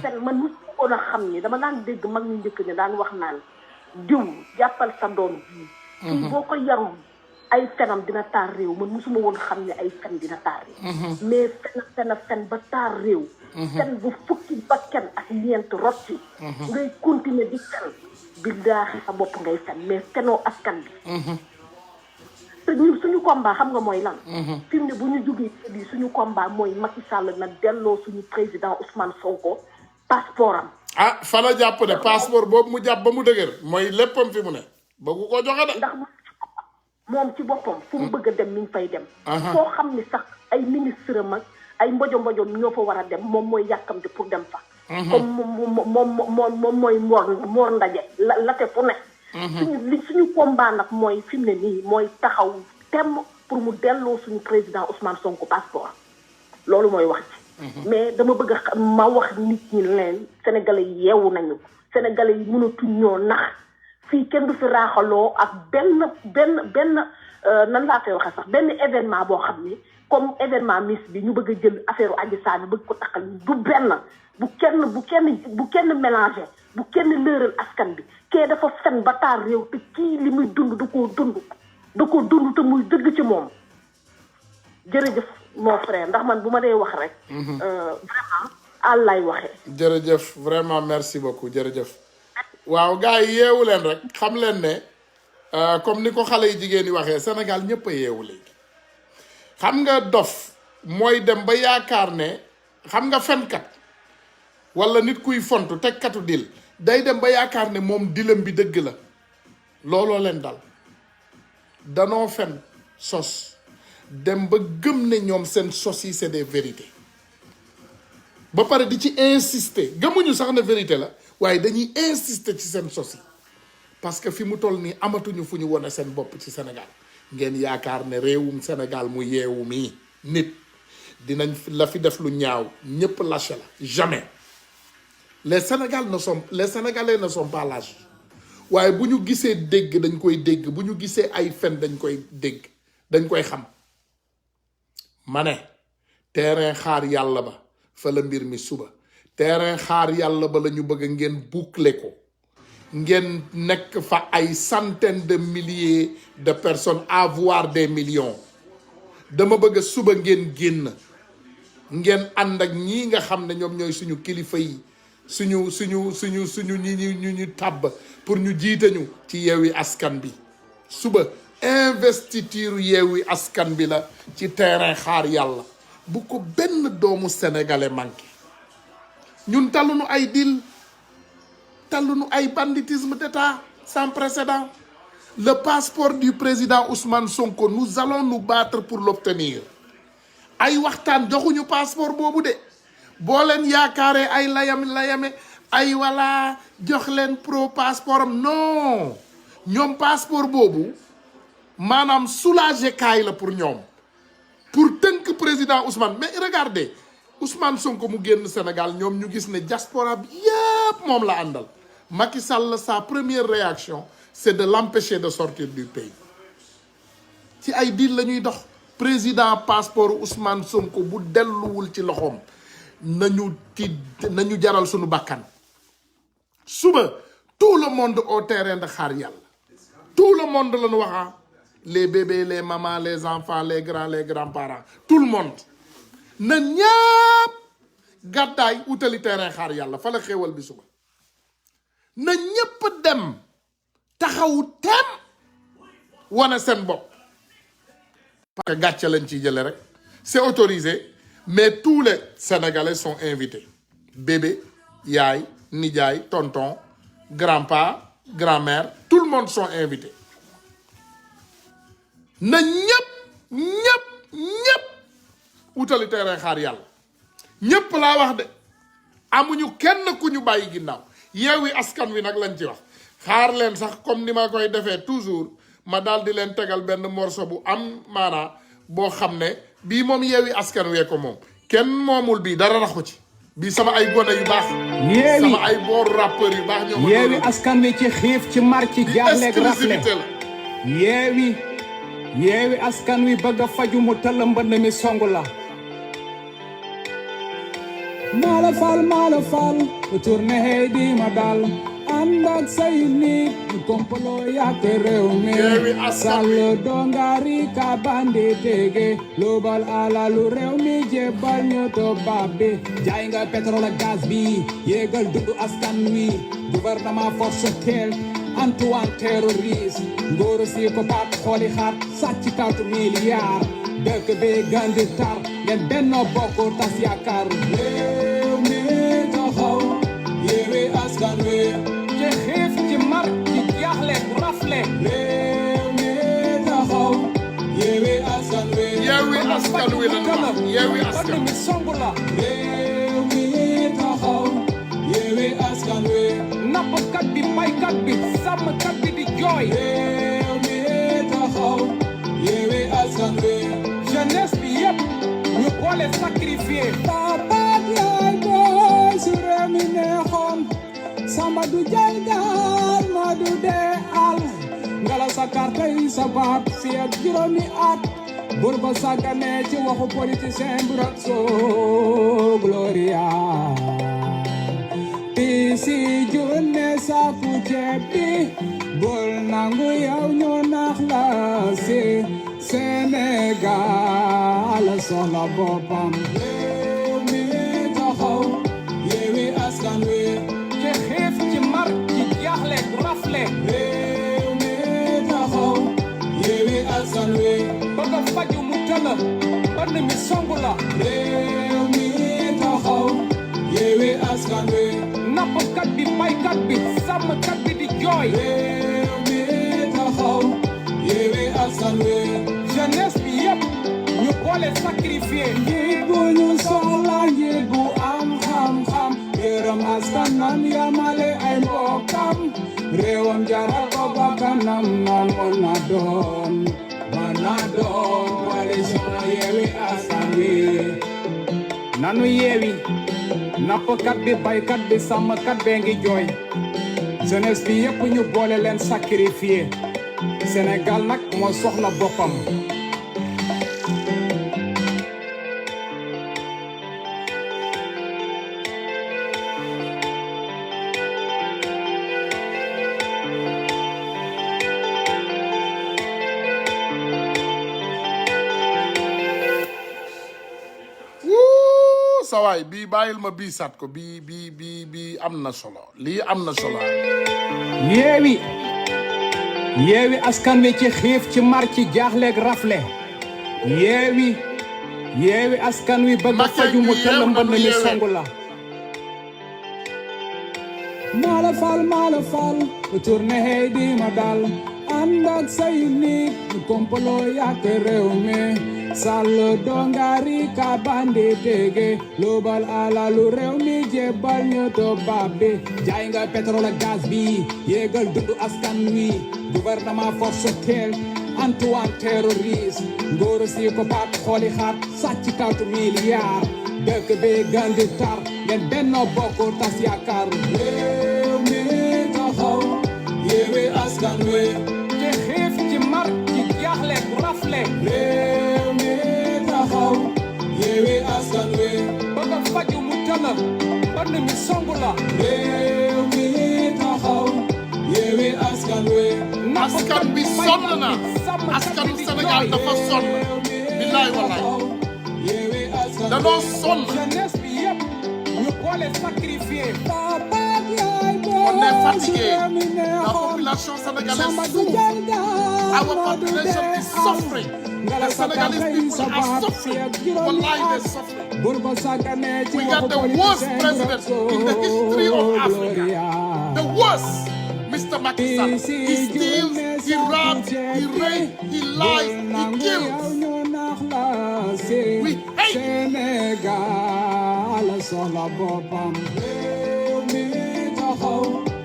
fen man mu koon a xam ni dama daan dégg mag ñu njëkk ñi daan wax naan diw jàppal sa doom ji. kii boo ko yarul ay fenam dina taal réew man musuma woon xam ne ay fen dina taal réew. mais fen ba taal réew. fen bu fukki bakkan ak ñeent rotti. ngay continuer di fen billaahi sa bopp ngay fen mais fenoo askan bi. te ñun suñu combat xam nga mooy lan. fi mu ne bu ñu jógee bi suñu combat mooy Macky Sall na delloo suñu président Ousmane Sonko passeport am. fa la jàpp ne passeport boobu mu jàpp ba mu dëgër mooy léppam fi mu ne bëggu ko joxe de. ndax moom ci boppam fu mu bëgg a dem mi ngi fay dem. foo xam ni sax ay ministre mag ay mbojo ñoo fa war a dem moom mooy yàkkamte pour dem fa. comme moom mooy Mor Ndaje la te fu ne. suñu combat nag mooy fi mu ne nii mooy taxaw temm pour mu delloo suñu président Ousmane Sonko passeport loolu mooy wax ci. mais dama bëgg ma wax nit ñi leen sénégalais yi yeewu nañu sénégalais yi mënatuñ ñoo nax fii kenn du fi raaxaloo ak benn nan laa koy waxee sax benn événement boo xam ni comme événement Miss bi ñu bëgg a jël affaire Adji Sarr bëgg ko taxal du benn bu kenn mélangé bu kenn lëral askan bi kee dafa fen ba taal réew te kii li muy dund da koo dund te muy dëgg ci moom jërëjëf mon frère ndax man bu ma dee wax rek. vraiment àllaay waxee. jërëjëf vraiment merci beaucoup jërëjëf. waaw gars yi yeewu leen rek xam leen ne comme ni ko xale yi jigéen yi waxee Sénégal ñëpp a yeewu léegi xam nga dof mooy dem ba yaakaar ne xam nga fenkat wala nit kuy fontu tekkatu dil day dem ba yaakaar ne moom dilam bi dëgg la looloo leen dal danoo fen sos dem ba gëm ne ñoom seen sos yi c'est des vérités ba pare di ci insister gëmuñu sax ne vérité la waaye dañuy insister ci seen sos yi parce que fi mu toll nii amatuñu fu ñu wone seen bopp ci Sénégal ngeen yaakaar ne réewum Sénégal mu yeewu mii nit dinañ la fi def lu ñaaw ñëpp lâché la jamais les Sénégalais ne sont pas lâches waaye bu ñu gisee dégg dañ koy dégg bu ñu gisee ay fen dañ koy dégg dañ koy xam ma ne terrain xaar yàlla ba fa la mbir mi suba terrain xaar yàlla ba la ñu bëgg ngeen boucler ko ngeen nekk fa ay centaines de milliers de personnes avoir des millions dama bëgg suba ngeen génn ngeen ànd ak ñii nga xam ne ñoom ñooy suñu kilifa yi suñu ñu tàbb pour ñu jiite ñu ci Yewwi Askan bi suba investiture Yewwi Askan bi la ci terrain xaar yàlla bu ko benn doomu sénégalais manqué ñun talunu ay deal, talunu ay banditisme d'État sans précédent. Le passeport du président Ousmane Sonko, nous allons nous battre pour l'obtenir. Ay waxtaan joxuñu passeport boobu de boo leen yaakaaree ay layame ay wala jox leen pro passeport am non ñoom passeport boobu maanaam soulager kaay la pour ñoom pour tënk président Ousmane. Mais regardez Ousmane Sonko mu génn Sénégal ñoom ñu gis ne diaspora bi yépp moom la àndal. Macky Sall sa première réaction c'est de l'empêcher de sortir du pays. ci ay deal la ñuy dox. Président passeport Ousmane Sonko bu delluwul ci loxoom nañu jaral sunu bakkan. Suba tout le monde au terrain de xaar yàlla. Tout le monde la ñu wax les bébés les mamans les enfants les grands-parents tout le monde na ñëpp gàddaay utali terrain xaar yàlla fa la xéewal bi suba. na ñëpp dem taxawu tem wane seen bopp. Parce que gàcce lañ ciy jële rek c'est autorisé mais tous les Sénégalais sont invités bébé yaay nijaay tonton grand-père grand-mère tout le monde sont invités na ñëpp utali terrain xaar yàlla ñëpp laa wax de amuñu kenn ku ñu bàyyi ginnaaw. Yewwi Askan Wi nag lañ ci wax xaar leen sax comme ni ma koy defee toujours ma daal di leen tegal benn morceau bu am maanaa boo xam ne bii moom Yewwi Askan Wi ko moom kenn moomul bii dara raxu ci bii sama ay gone yu baax. sama ay booru rappeur yu baax ñoo ma. Yewwi Askan Wi ci xiif ci mar ci jaaxleeg rafle Yewwi Askan Wi bëgg a faju mu tëll mbënd mi songu la. Mala fal tourné hey di ma dal ànd ak say nit ñu komplo yàq réew mi Sall dongari ka bandi tege lobal alalu réew mi jébal ñu tubaab bi jaay nga pétrole ak gaz bi yéegal dundu askan wi gouvernement force tel Antoine terroriste ngóoru si ko baat xooli xaat sàcc 4 milliards dëkk bi gandi tar ngeen Benno Bokk Tas Yaakaar réew mi taxaw Yewwi Askan Wi ci xiif ci mar ci jaaxle rafle réew mi taxaw Yewwi Askan Wi Yewwi Askan Wi la Yewwi Askan Wi songu la réew mi taxaw Yewwi Askan Wi nappkat bi baykat bi sàmmkat bi di jooy réew mi taxaw Yewwi Askan Wi jeunesse bi yépp ñu boole sacrifié babat yaay booy su réew mi neexoon samba du jël gaal ma du dee al ngala sa carte yi sa baat fi ak juróomi at bur ba sàggane ci waxu politicien bu rak soo gloria si junne saku ceeb bi bul nangu yow ñu nax la si Sénégal soxla boppam réew mi taxaw Yewwi Askan Wi ci xiif ci mar ci jaaxle rafle réew mi taxaw Yewwi Askan Wi bëgg a faju mu tëla mbënd mi songu la réew mi taxaw Yewwi Askan Wi nappkat bi baykat bi sàmmkat bi di jooy réew mi taxaw Yewwi Askan Wi jeunesse bi yépp ñu boole sacrifié njiit bu ñu soxla njiit bu am xam-xam yërëm askanam yamale ay mbokkam réewam jaral ko bakkanam naan mën na doon coalition Yewwi Askan Wi nanu yeewi nappkat bi baykat bi sàmmkat bee ngi jooy jeunesse bi yépp ñu boole leen sacrifié Sénégal nag moo soxla boppam sawaay bii bàyyil ma bii sat ko bii am na solo lii am na solo Yewwi Askan Wi ci xiif ci mar ci jaaxleeg rafle Yewwi Askan Wi bëgg faju mu tëll mbënd mi songu la mala fal tourne hey di ma dal andak say nit ñu kompolo yak réew mi sal dongari ka bande tege global ala lu réew mi jebal ñu to babbe jaay nga pétrole ak gaz bi yégal dundu askan wi gouvernement force tel Antoine terroriste ngóor si ko baat xooli xaat sàcc 4 milliards dëkk bi gandi tar ngeen benno bokk tas yaakaar réew mi taxaw yeewi askan wi ci xiif ci mar ci jaaxle rafle réew mi taxaw yeewi askan wi bëgg a faju mu tëla mbënd mi songu la réew mi taxaw yeewi askan wi askan bi sonn na askanu Sénégal dafa sonn billaay wallaay danoo sonn on est fatigué la population sénégalaise souffre our population is suffering the Senegalese people are suffering wallahi they're suffering we got the worst president in the history of Africa the worst Mr. Macky Sall, he steals, he robs, he rapes, he lies, he kills. We hate.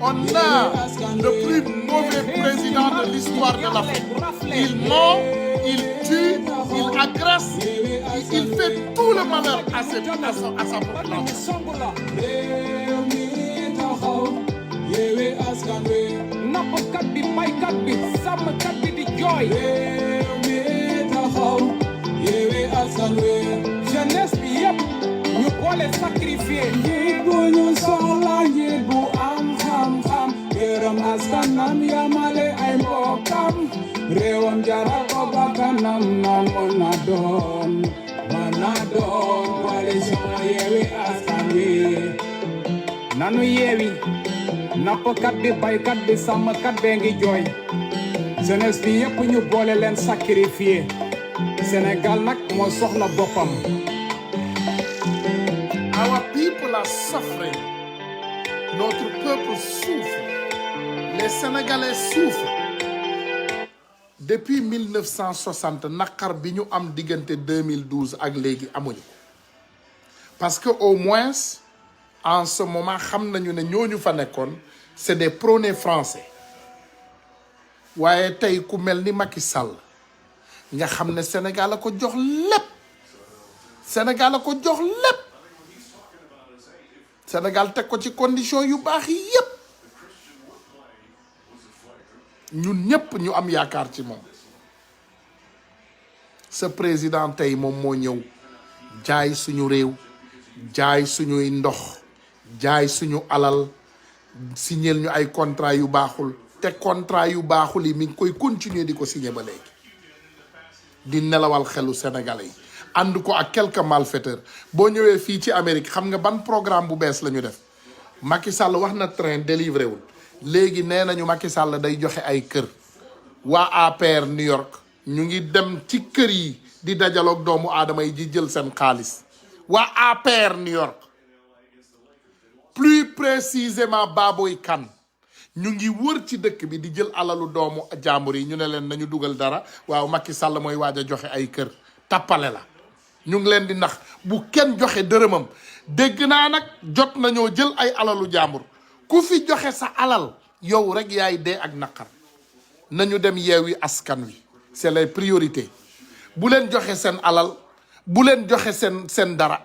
On a le plus mauvais président de l'histoire de l'Afrique. Il ment, il tue, il agresse, il fait tout le malheur à sa population. yeewi askan wi nappkat bi baykat bi sàmmkat bi di jooy réew mi taxaw yeewi askan wi jeunesse bi yëpp ñu boole sacrifier njiit bu ñu soxla njiit bu am xam-xam yërëm askanam yamale ay mbokkam réewam jaral ko bakkanam nan mën na doon coalition yeewi askan wi nanu yeewi nappkat bi baykat bi sàmmkat bee ngi jooy jeunesse bi yëpp ñu boole leen sacrifier Sénégal nag moo soxla boppam. Our people are suffering. Notre peuple souffre. Les Sénégalais souffrent. Depuis 1960 naqar bi ñu am diggante 2012 ak léegi amuñu ko parce que au moins en ce moment xam nañu ne ñooñu fa nekkoon c'est des prônés français waaye tey ku mel ni Macky Sall nga xam ne Sénégal la ko jox lépp Sénégal la ko jox lépp Sénégal teg ko ci condition yu baax yi yépp ñun ñépp ñu am yaakaar ci moom ce président tey moom moo ñëw jaay suñu réew jaay suñuy ndox jaay suñu alal signer ñu ay contrat yu baaxul te contrat yu baaxul yi mi ngi koy continuer di ko signer ba léegi di nelawal xelu sénégalais yi ànd ko ak quelques malfaiteurs boo ñëwee fii ci Amérique xam nga ban programme bu bees la ñu def Macky Sall wax na train délivré wul léegi nee nañu Macky Sall day joxe ay kër waa APR New York ñu ngi dem ci kër yi di dajaloog doomu aadama yi di jël seen xaalis waa APR New York plus précisément Baboy Kane ñu ngi wër ci dëkk bi di jël alalu doomu jàmbur yi ñu ne leen nañu dugal dara waaw Macky Sall mooy waaj a joxe ay kër tappale la ñu ngi leen di nax bu kenn joxe dërëmam dégg naa nag jot nañoo jël ay alalu jàmbur ku fi joxe sa alal yow rek yaay dee ak naqar nañu dem yeewi askan wi c'est les priorités bu leen joxe seen alal bu leen joxe seen dara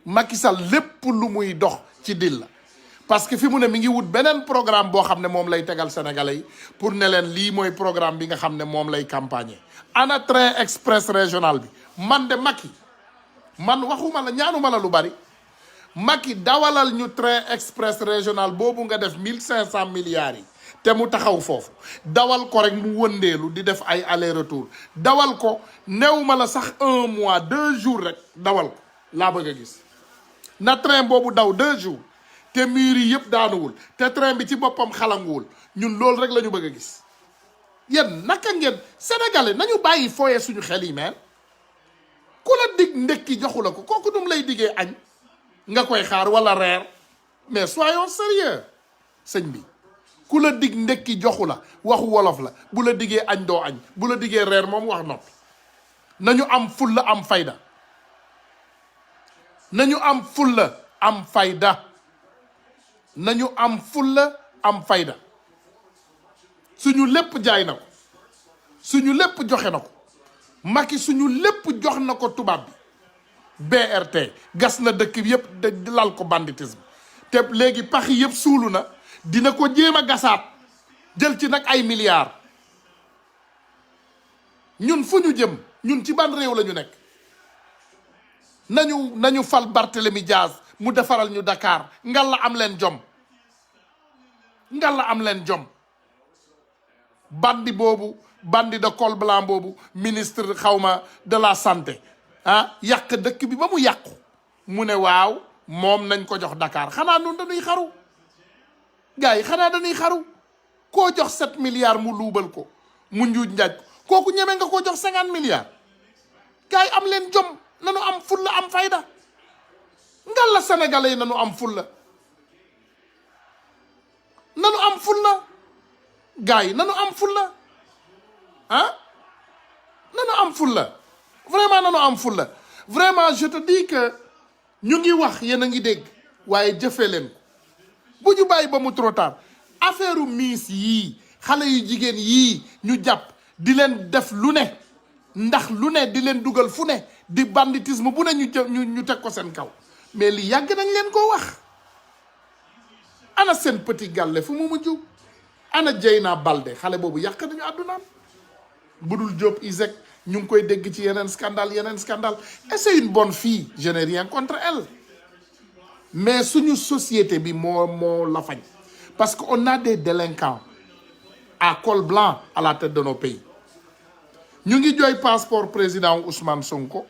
Macky Sall lépp lu muy dox ci dil la parce que fi mu ne mi ngi wut beneen programme boo xam ne moom lay tegal sénégalais yi pour ne leen lii mooy programme bi nga xam ne moom lay campagne ana train express régional bi man de Macky man waxuma la ñaanuma la lu bari Macky dawalal ñu train express régional boobu nga def 1500 milliards yi te mu taxaw foofu dawal ko rek mu wëndeelu di def ay aller retour dawal ko newuma la sax 1 mois 2 jours rek dawal ko laa bëgg a gis na train boobu daw 2 jours te mur yi yëpp daanuwul te train bi ci boppam xalanguwul ñun loolu rek la ñu bëgg a gis yéen naka ngeen sénégalais nañu bàyyi fooyee suñu xel yi meen ku la dig ndekki joxu la ko kooku num lay diggee añ nga koy xaar wala reer mais soyons sérieux sëñ bi ku la dig ndekki joxu la waxu wolof la bu la diggee añ doo añ bu la diggee reer moom wax noppi. nañu am fulla am fayda nañu am fulla am fayda nañu am fulla am fayda suñu lépp jaay na ko suñu lépp joxe na ko Macky suñu lépp jox na ko tubaab bi BRT gas na dëkk bi yëpp de lal ko banditisme te léegi pax yëpp suulu na dina ko jéem a gasaat jël ci nag ay milliards ñun fu ñu jëm ñun ci ban réew la ñu nekk nañu fal Barthélemy Diaz mu defaral ñu Dakar ngal la am leen jom ngal la am leen jom bandi boobu bandi de col blanc boobu ministre xawma de la santé ah yàq dëkk bi ba mu yàqu mu ne waaw moom nañ ko jox Dakar xanaa nun dañuy xaru gars yi xanaa dañuy xaru koo jox 7 milliards mu luubal ko mu njuuj njaaj kooku ñeme nga koo jox 50 milliards gars yi am leen jom nanu am fulla am fayda ngal la sénégalais yi nanu am fulla nanu am fulla gars yi nanu am fulla ah nanu am fulla vraiment nanu am fulla vraiment je te dis que ñu ngi wax yéen a ngi dégg waaye jëfee leen ko bu ñu bàyyi ba mu trop tard affaire miis yii xale yu jigéen yii ñu jàpp di leen def lu ne ndax lu ne di leen dugal fu ne di banditisme bu ne ñu teg ko seen kaw mais li yàgg nañ leen koo wax ana seen petit gàlle fu mu mujj ana Dieyna Baldé xale boobu yàq nañu àddunaam budul Diop Isaac ñu ngi koy dégg ci yeneen scandale et c'est une bonne fille je n'ai rien contre elle mais suñu société bi moo la fañ parce que on a des délinquants à col blanc à la tête de nos pays ñu ngi jooy passeport président Ousmane Sonko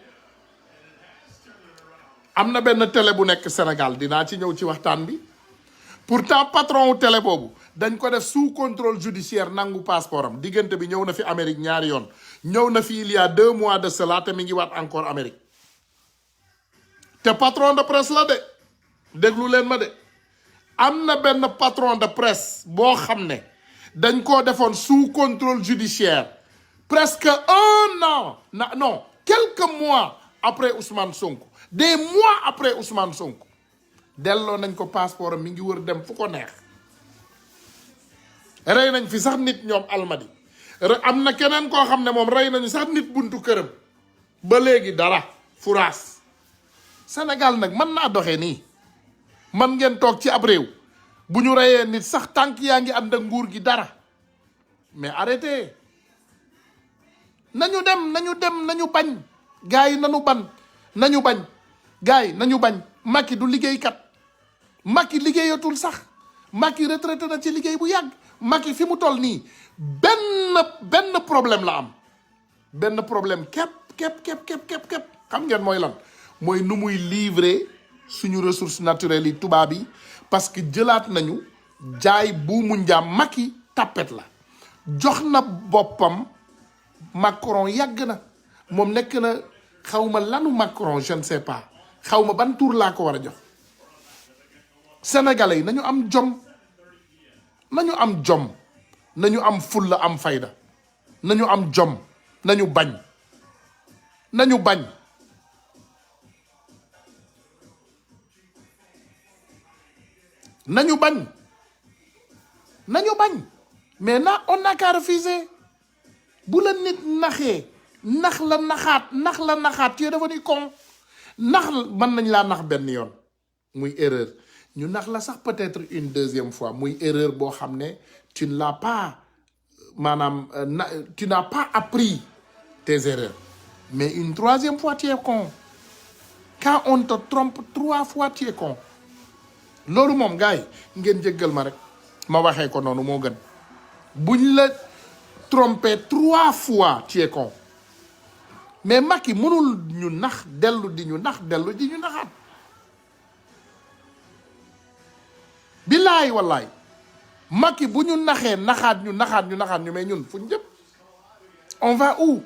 am na benn télé bu nekk Sénégal dinaa ci ñëw ci waxtaan bi pourtant patron wu télé boobu dañ ko def sous contrôle judiciaire nangu passeport am diggante bi ñëw na fi Amérique ñaari yoon ñëw na fi il y a 2 mois de cela te mi ngi waat encore Amérique te patron de presse la de déglu leen ma de am na benn patron de presse boo xam ne dañ koo defoon sous contrôle judiciaire presque 1 an non quelques mois après Ousmane Sonko des mois après Ousmane Sonko delloo nañ ko passeport am mi ngi wër dem fu ko neex rey nañ fi sax nit ñoom almadi am na keneen koo xam ne moom rey nañu sax nit buntu këram ba léegi dara furaas Sénégal nag mën naa doxee nii man ngeen toog ci ab réew bu ñu reyee nit sax tànk yaa ngi ànd ak nguur gi dara mais arrêtez nañu dem nañu bañ gars yi nañu bañ gars yi nañu bañ Macky du liggéeykat Macky liggéeyatul sax Macky retraité na ci liggéey bu yàgg Macky fi mu toll nii benn problème la am benn problème képp xam ngeen mooy lan mooy nu muy livrer suñu ressources naturelles yi tubaab yi parce que jëlaat nañu jaay buumu njaam Macky tapet la jox na boppam Macron yàgg na moom nekk na xawma lanu Macron je ne sais pas xawma ban tour laa ko war a jox sénégalais yi nañu am jom nañu am fulla am fayda nañu am jom nañu bañ mais on n'a qu'à refuser bu la nit naxee nax la naxaat tu es devenu con mën nañ laa nax benn yoon muy erreur ñu nax la sax peut-être une deuxième fois muy erreur boo xam ne tu ne l'as pas tu n'as pas appris tes erreurs mais une troisième fois tu es con quand on te trompe 3 fois tu es con loolu moom gars yi ngeen jéggal ma rek ma waxee ko noonu moo gën buñ la trompé 3 fois tu es con mais Macky mënul ñu nax dellu di ñu naxaat billaay wallaay Macky bu ñu naxee naxaat ñu mais ñun fu ñu jëm on va où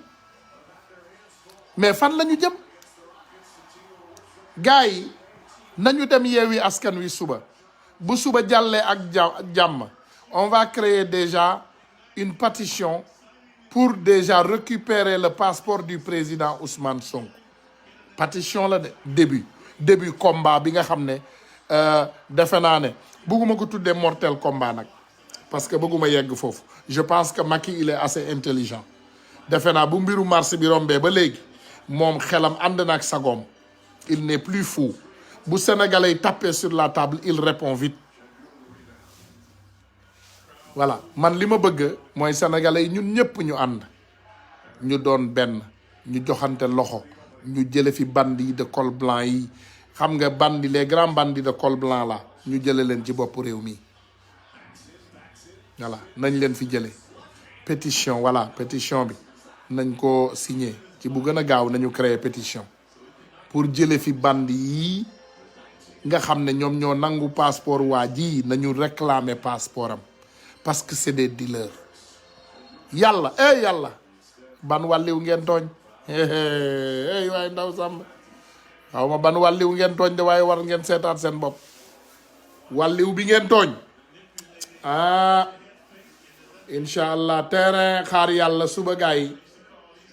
mais fan la ñu jëm gars yi nañu dem Yewwi Askan Wi suba bu suba jàllee ak jàmm on va créer déjà une pétition pour déjà récupérer le passeport du président Ousmane Sonko. Pétition la de début combat bi nga xam ne defe naa ne bëgguma ko tuddee mortel combat nag parce que bëgguma yegg foofu. Je pense que Macky il est assez intelligent defe naa bu mbiru mars bi rombee ba léegi moom xelam ànd na ak sagoom. Il n'est plus fou bu Sénégalais taper sur la table il répond vite. Voilà man li ma bëgg mooy Sénégalais yi ñun ñëpp ñu ànd ñu doon benn ñu joxante loxo ñu jële fi bandits de col blanc yi xam nga bandits les grands bandits de col blanc là ñu jële leen ci bopp réew mi. Voilà nañ leen fi jële pétition voilà pétition bi nañ ko signer ci bu gën a gaaw nañu créer pétition pour jële fi bandits yi nga xam ne ñoom ñoo nangu passeport waa ji nañu réclamer passeport am parce que c'est des dealers. Yàlla yàlla ban wàlliw ngeen tooñ waaye ndaw sàmb xaw ma ban wàlliw ngeen tooñ de waaye war ngeen seetaat seen bopp. Wàlliw bi ngeen tooñ incha allah terrain xaar yàlla suba gars yi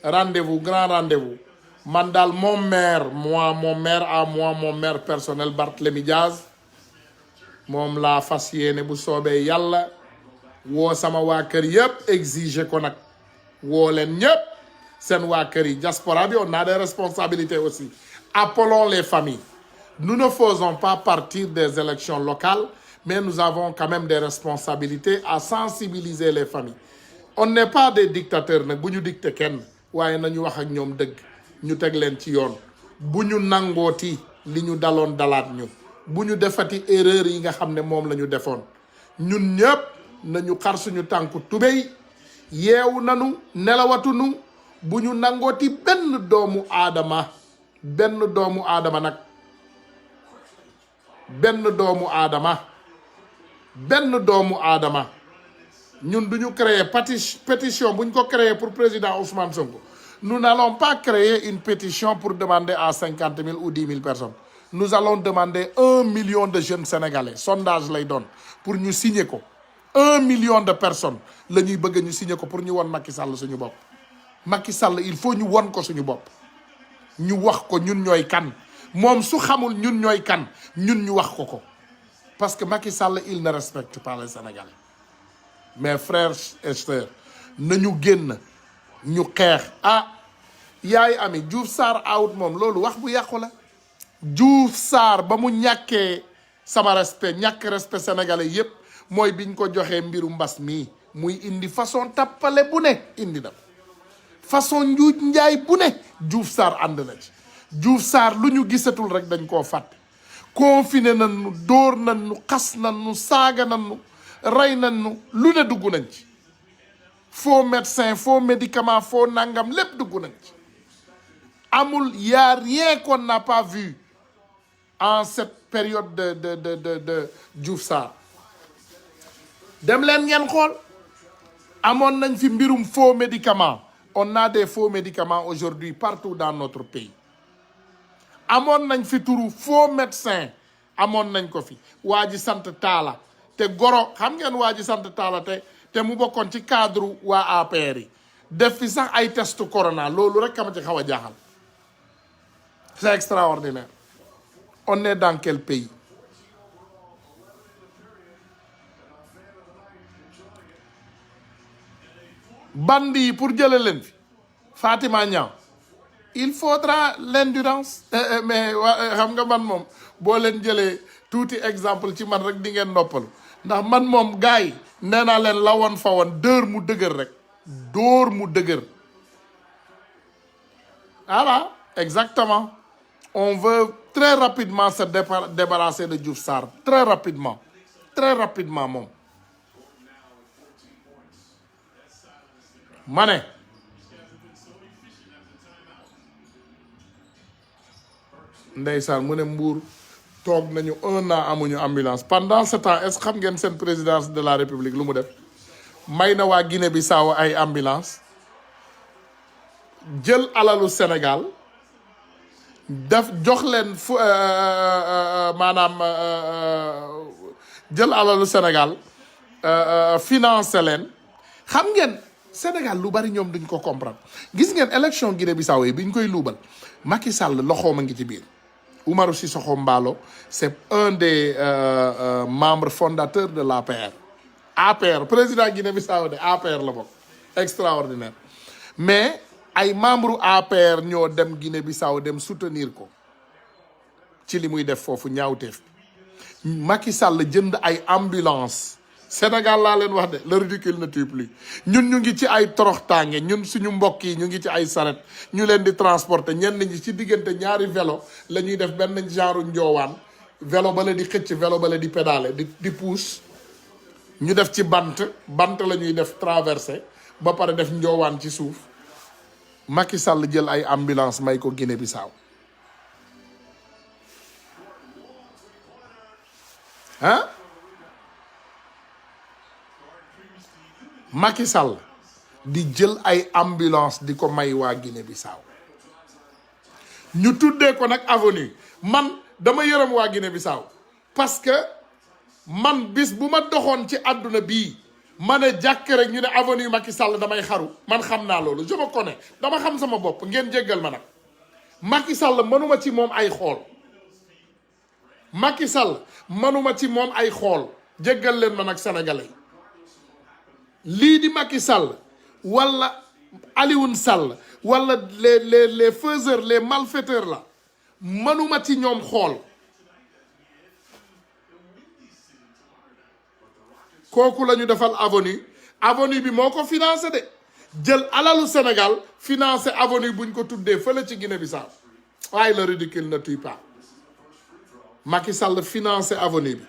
rendez-vous grand rendez-vous man daal mon maire mon maire personnel Barthélémy Diaz moom laa fas yéene bu soobee yàlla woo sama waa kër yëpp exiger ko nag woo leen ñëpp seen waa kër yi diaspora bi on a des responsabilités aussi. Appelons les familles. Nous ne faisons pas partie des élections locales, mais nous avons quand même des responsabilités à sensibiliser les familles. On n'est pas des dictateurs nag bu ñu dicté kenn waaye nañu wax ak ñoom dëgg ñu teg leen ci yoon bu ñu nangooti li ñu daloon dalaat ñu bu ñu defati erreur yi nga xam ne moom la ñu defoon ñun ñëpp nañu xar suñu tànku tubéy yeewu nanu nelawatunu bu ñu nangooti benn doomu aadama nag benn doomu aadama ñun duñu créer pétition buñ ko créer pour président Ousmane Sonko. Nous n'allons pas créer une pétition pour demander à 50 000 ou 10 000 personnes. Nous allons demander 1 million de jeunes Sénégalais sondage lay doon pour ñu signer ko 1 million de personnes la ñuy bëgg ñu signer ko pour ñu won Macky Sall suñu bopp. Macky Sall il faut ñu won ko suñu bopp ñu wax ko ñun ñooy kan moom su xamul ñun ñooy kan ñun ñu wax ko parce que Macky Sall il ne respecte pas les Sénégalais. Mes frères et sœurs nañu génn ñu xeex yaay ami Diouf Sarr out moom loolu wax bu yàqu la. Diouf Sarr ba mu ñàkkee sama respect ñàkk respect sénégalais yépp mooy biñ ko joxee mbiru mbas mii muy indi façon tappale bu ne indi na façon njuuj njaay bu ne Diouf Sarr ànd na ci. Diouf Sarr lu ñu gisatul rek dañ koo fàtte confiné nañu dóor nañu xas nañu saaga nañu rey nañu lu ne dugg nañ ci faux médecin faux médicament faux nangam lépp dugg nañ ci amul y a rien qu'on n'a pas vu en cette période de Diouf Sarr dem leen ngeen xool amoon nañ fi mbirum faux médicament on a des faux médicaments aujourd'hui partout dans notre pays amoon nañ fi turu faux médecin amoon nañ ko fi waa ji sant Taala te goro xam ngeen waa ji sant Taala te mu bokkoon ci cadre waa APR yi def fi sax ay test corona loolu rek kama ci xaw a jaaxal c'est extraordinaire. On est dans quel pays? Bandi yi pour jële leen fi Fatima Niang il faudra l'endurance mais xam nga man moom boo leen jëlee tuuti exemple ci man rek di ngeen noppalu ndax man moom gars yi nee naa leen la woon fa woon dóor mu dëgër rek dóor mu dëgër voilà exactement. On veut très rapidement se débarrasser de Diouf Sarr très rapidement moom ma ne ndeysaan mu ne Mbour toog nañu 1 an amuñu ambulance pendant ce temps est-ce que xam ngeen seen présidence de la République lu mu def may na waa Guinée-Bissau ay ambulance jël alalu Sénégal def jox leen maanaam jël alalu Sénégal financé leen xam ngeen Sénégal lu bari ñoom duñ ko comprendre gis ngeen élection Guinée-Bissau yi bi ñu koy luubal Macky Sall loxoom a ngi ci biir Umaru Sissoco Embaló c'est un des membres fondateurs de l'APR APR président Guinée-Bissau de APR la bokk extraordinaire mais ay membre APR ñoo dem Guinée-Bissau dem soutenir ko ci li muy def foofu ñaawteef Macky Sall jënd ay ambulance Sénégal laa leen wax de le ridicule ne tue plus ñun ñu ngi ci ay toroxtaange ñun suñu mbokk yi ñu ngi ci ay saret ñu leen di transporter ñenn ñi ci diggante ñaari vélo la ñuy def benn genre njoowaan vélo bale di xëcc vélo bale di pédale di pousse ñu def ci bant la ñuy def traversé ba pare def njoowaan ci suuf Macky Sall jël ay ambulance may ko Guinée-Bissau ah Macky Sall di jël ay ambulance di ko may waa Guinée-Bissau ñu tuddee ko nag avenue man dama yërëm waa Guinée-Bissau parce que man bis bu ma doxoon ci àdduna bii ma ne jàkk rek ñu ne avenue Macky Sall damay xaru man xam naa loolu je me connais dama xam sama bopp ngeen jéggal ma nag Macky Sall mënuma ci moom ay xool Macky Sall mënuma ci moom ay xool jéggal leen ma nag sénégalais lii di Macky Sall wala Alioune Sall wala les faiseurs les malfaiteurs la mënuma ci ñoom xool kooku la ñu defal avenue bi moo ko financé de jël alalu Sénégal financé avenue buñ ko tuddee fële ci Guinée-Bissau waaye le ridicule ne tue pas Macky Sall financé avenue bi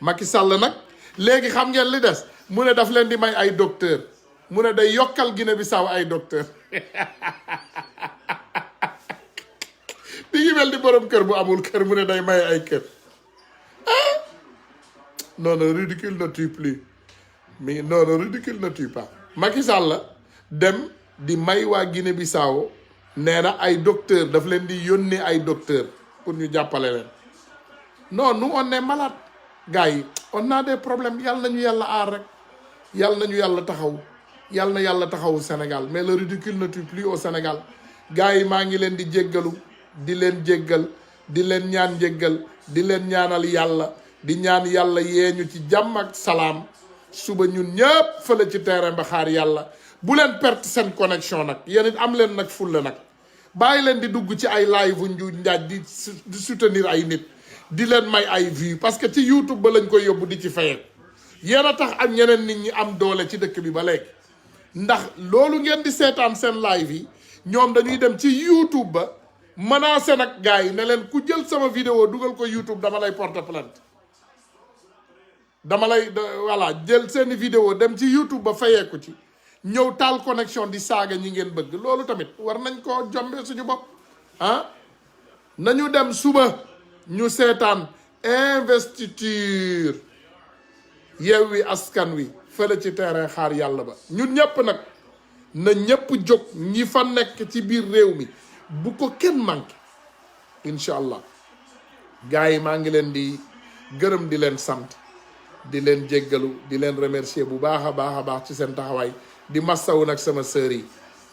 Macky Sall nag léegi xam ngeen li des mu ne daf leen di may ay docteur mu ne day yokkal Guinée-Bissau ay docteur di ngi mel di borom kër bu amul kër mu ne day may ay kër non non ridicule ne tue plus mais non non ridicule ne tue pas Macky Sall dem di may waa Guinée-Bissau nee na ay docteur daf leen di yónnee ay docteur pour ñu jàppale leen non nous on est malade gars yi on a des problèmes yàlla nañu yàlla aar rek yàlla nañu yàlla taxaw yàlla na yàlla taxawu Sénégal mais le ridicule ne tue plus au Sénégal gars yi maa ngi leen di jéggalu di leen jéggal di leen ñaan jéggal di leen ñaanal yàlla di ñaan yàlla yeeñu ci jàmm ak salaam suba ñun ñëpp fële ci terrain ba xaar yàlla bu leen perte seen connexion nag yéen it am leen nag fulla nag bàyyi leen di dugg ci ay live nju njaaj di soutenir ay nit di leen may ay vues parce que ci YouTube ba lañ koy yóbbu di ci fayee yéen a tax ak ñeneen nit ñi am doole ci dëkk bi ba léegi ndax loolu ngeen di seetaan seen live yi ñoom dañuy dem ci YouTube ba menacé nag gars yi ne leen ku jël sama vidéo dugal ko YouTube dama lay porter plainte dama lay voilà jël seeni vidéo dem ci YouTube ba fayeeku ci ñëw taal connexion di saaga ñi ngeen bëgg loolu tamit war nañ ko jombe suñu bopp ah nañu dem suba ñu seetaan investiture Yewwi Askan Wi fële ci terrain xaar yàlla ba ñun ñëpp nag na ñëpp jóg ñi fa nekk ci biir réew mi bu ko kenn manqué incha allah gars yi maa ngi leen di gërëm di leen sant di leen jéggalu di leen remercier bu baax a baax ci seen taxawaay di massawu nag sama sœurs yi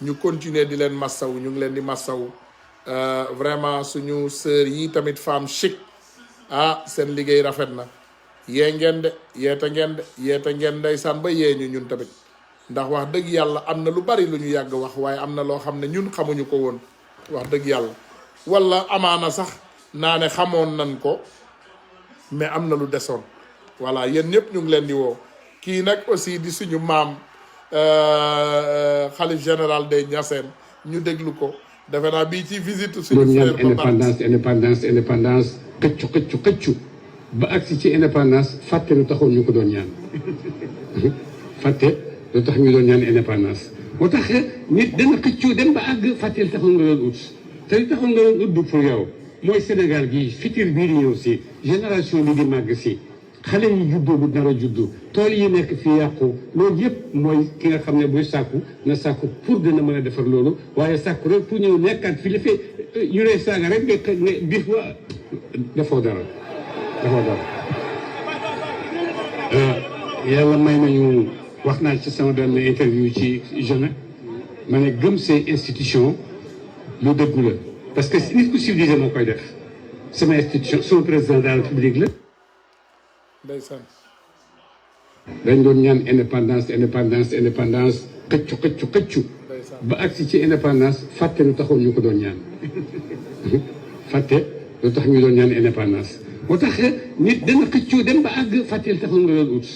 ñu continuer di leen massawu ñu ngi leen di massawu vraiment suñu sœurs yi tamit femme chic ah seen liggéey rafet na yee ngeen de yeete ngeen ndeysaan ba yee ñu ñun tamit ndax wax dëgg yàlla am na lu bari lu ñu yàgg wax waaye am na loo xam ne ñun xamuñu ko woon wax dëgg yàlla wala amaana sax naa ne xamoon nañ ko mais am na lu desoon voilà yéen ñëpp ñu ngi leen di woo kii nag aussi di suñu maam xalif général des Niassène ñu déglu ko defe naa bii ci visite suñu frère indépendance xëccu ba agsi ci indépendance fàtte lu taxoon ñu ko doon ñaan fàtte lu tax ñu doon ñaan indépendance moo tax nit dana xëccu dem ba àgg fàtte lu taxoon nga doon ut te li taxoon nga doon ut du pour yow mooy Sénégal gii futur bii di ñëw si génération bi di màgg si xale yi juddoo bu nar a juddu tool yi nekk fii yàqu loolu yëpp mooy ki nga xam ne buy sàkku na sàkku pour dina mën a defar loolu waaye sàkku rek pour ñëw nekkaat fi la fee ñu lay saaga rek nga biif wa defoo dara yàlla may nañu wax naa ci sama benn interview ci jeune ma ne gëm say institution lu dëggu la parce que nit ku civilisé moo koy def sama institution sama président de la république la. ndeysaan. dañ doon ñaan indépendance xëccu ba agsi ci indépendance fàtte lu taxoon ñu ko doon ñaan fàtte lu tax ñu doon ñaan indépendance moo tax nit dana xëccu dem ba àgg fàtte li taxoon nga doon ut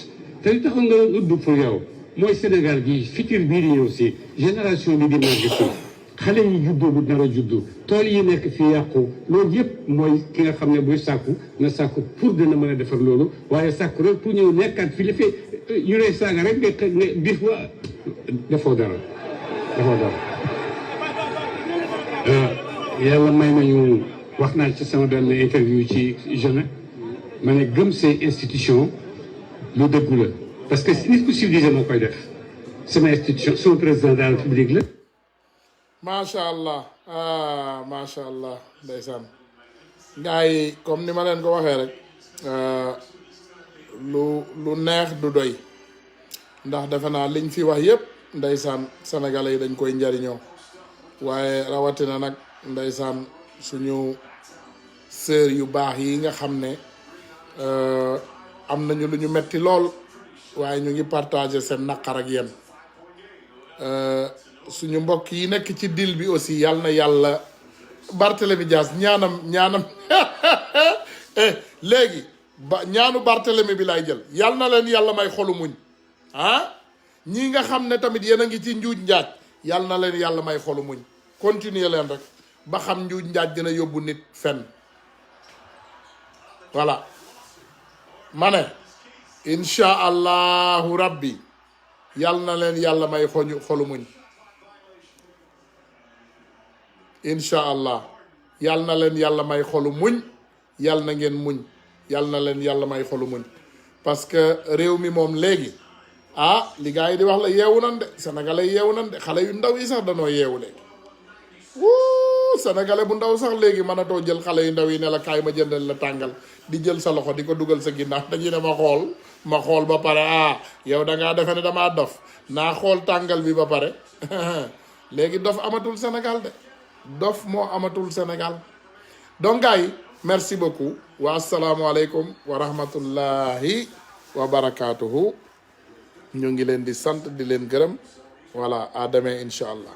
te li taxoon nga doon ut du pour yow mooy Sénégal gii futur bii di ñëw si génération bi di màgg si xale yi juddoo bu nar a juddu tool yi nekk fii yàqu loolu yëpp mooy ki nga xam ne buy sàkku na sàkku pour dina mën a defar loolu waaye sàkku rek pour ñëw nekkaat fi li fi ñu lay saaga rek nga biif wa defoo dara yàlla may nañu wax naa ci sama benn interview ci jeune ma ne gëm say institution lu dëggu la parce que nit ku civilisé moo koy def sama institution sama président de la république la. macha allah macha allah ndeysaan gars yi comme ni ma leen ko waxee rek lu neex du doy ndax defe naa liñ fi wax yépp ndeysaan sénégalais yi dañ koy njariñoo waaye rawatina nag ndeysaan suñu sœur yu baax yi nga xam ne am nañu lu ñu metti lool waaye ñu ngi partager seen naqar ak yéen suñu mbokk yi nekk ci dil bi aussi yal na yàlla Barthélemy Dias ñaanam léegi ñaanu Barthélemy bi lay jël yal na leen yàlla may xolu muñ ñii nga xam ne tamit yéen a ngi ci njuuj njaaj yal na leen yàlla may xolu muñ continuer leen rek ba xam njuuj njaaj dina yóbbu nit fenn voilà ma ne incha allahu rabbi yal na leen yàlla may xolu muñ incha allah yal na leen yàlla may xolu muñ yal na ngeen muñ yal na leen yàlla may xolu muñ parce que réew mi moom léegi li gars yi di wax la yeewu nan de sénégalais yeewu nan de xale yu ndaw yi sax danoo yeewu léegi sénégalais bu ndaw sax léegi mënatoo jël xale yu ndaw yi ne la kaay ma jëndal la tàngal di jël sa loxo di ko dugal sa ginnaaw dañuy ne ma xool ba pare yow da ngaa defe ne damaa dof naa xool tàngal bi ba pare léegi dof amatul Sénégal de dof moo amatul Sénégal donc gars yi merci beaucoup wa asalaamualeykum wa rahmatullahi wa barakatuhu ñu ngi leen di sant di leen gërëm voilà à demain incha allah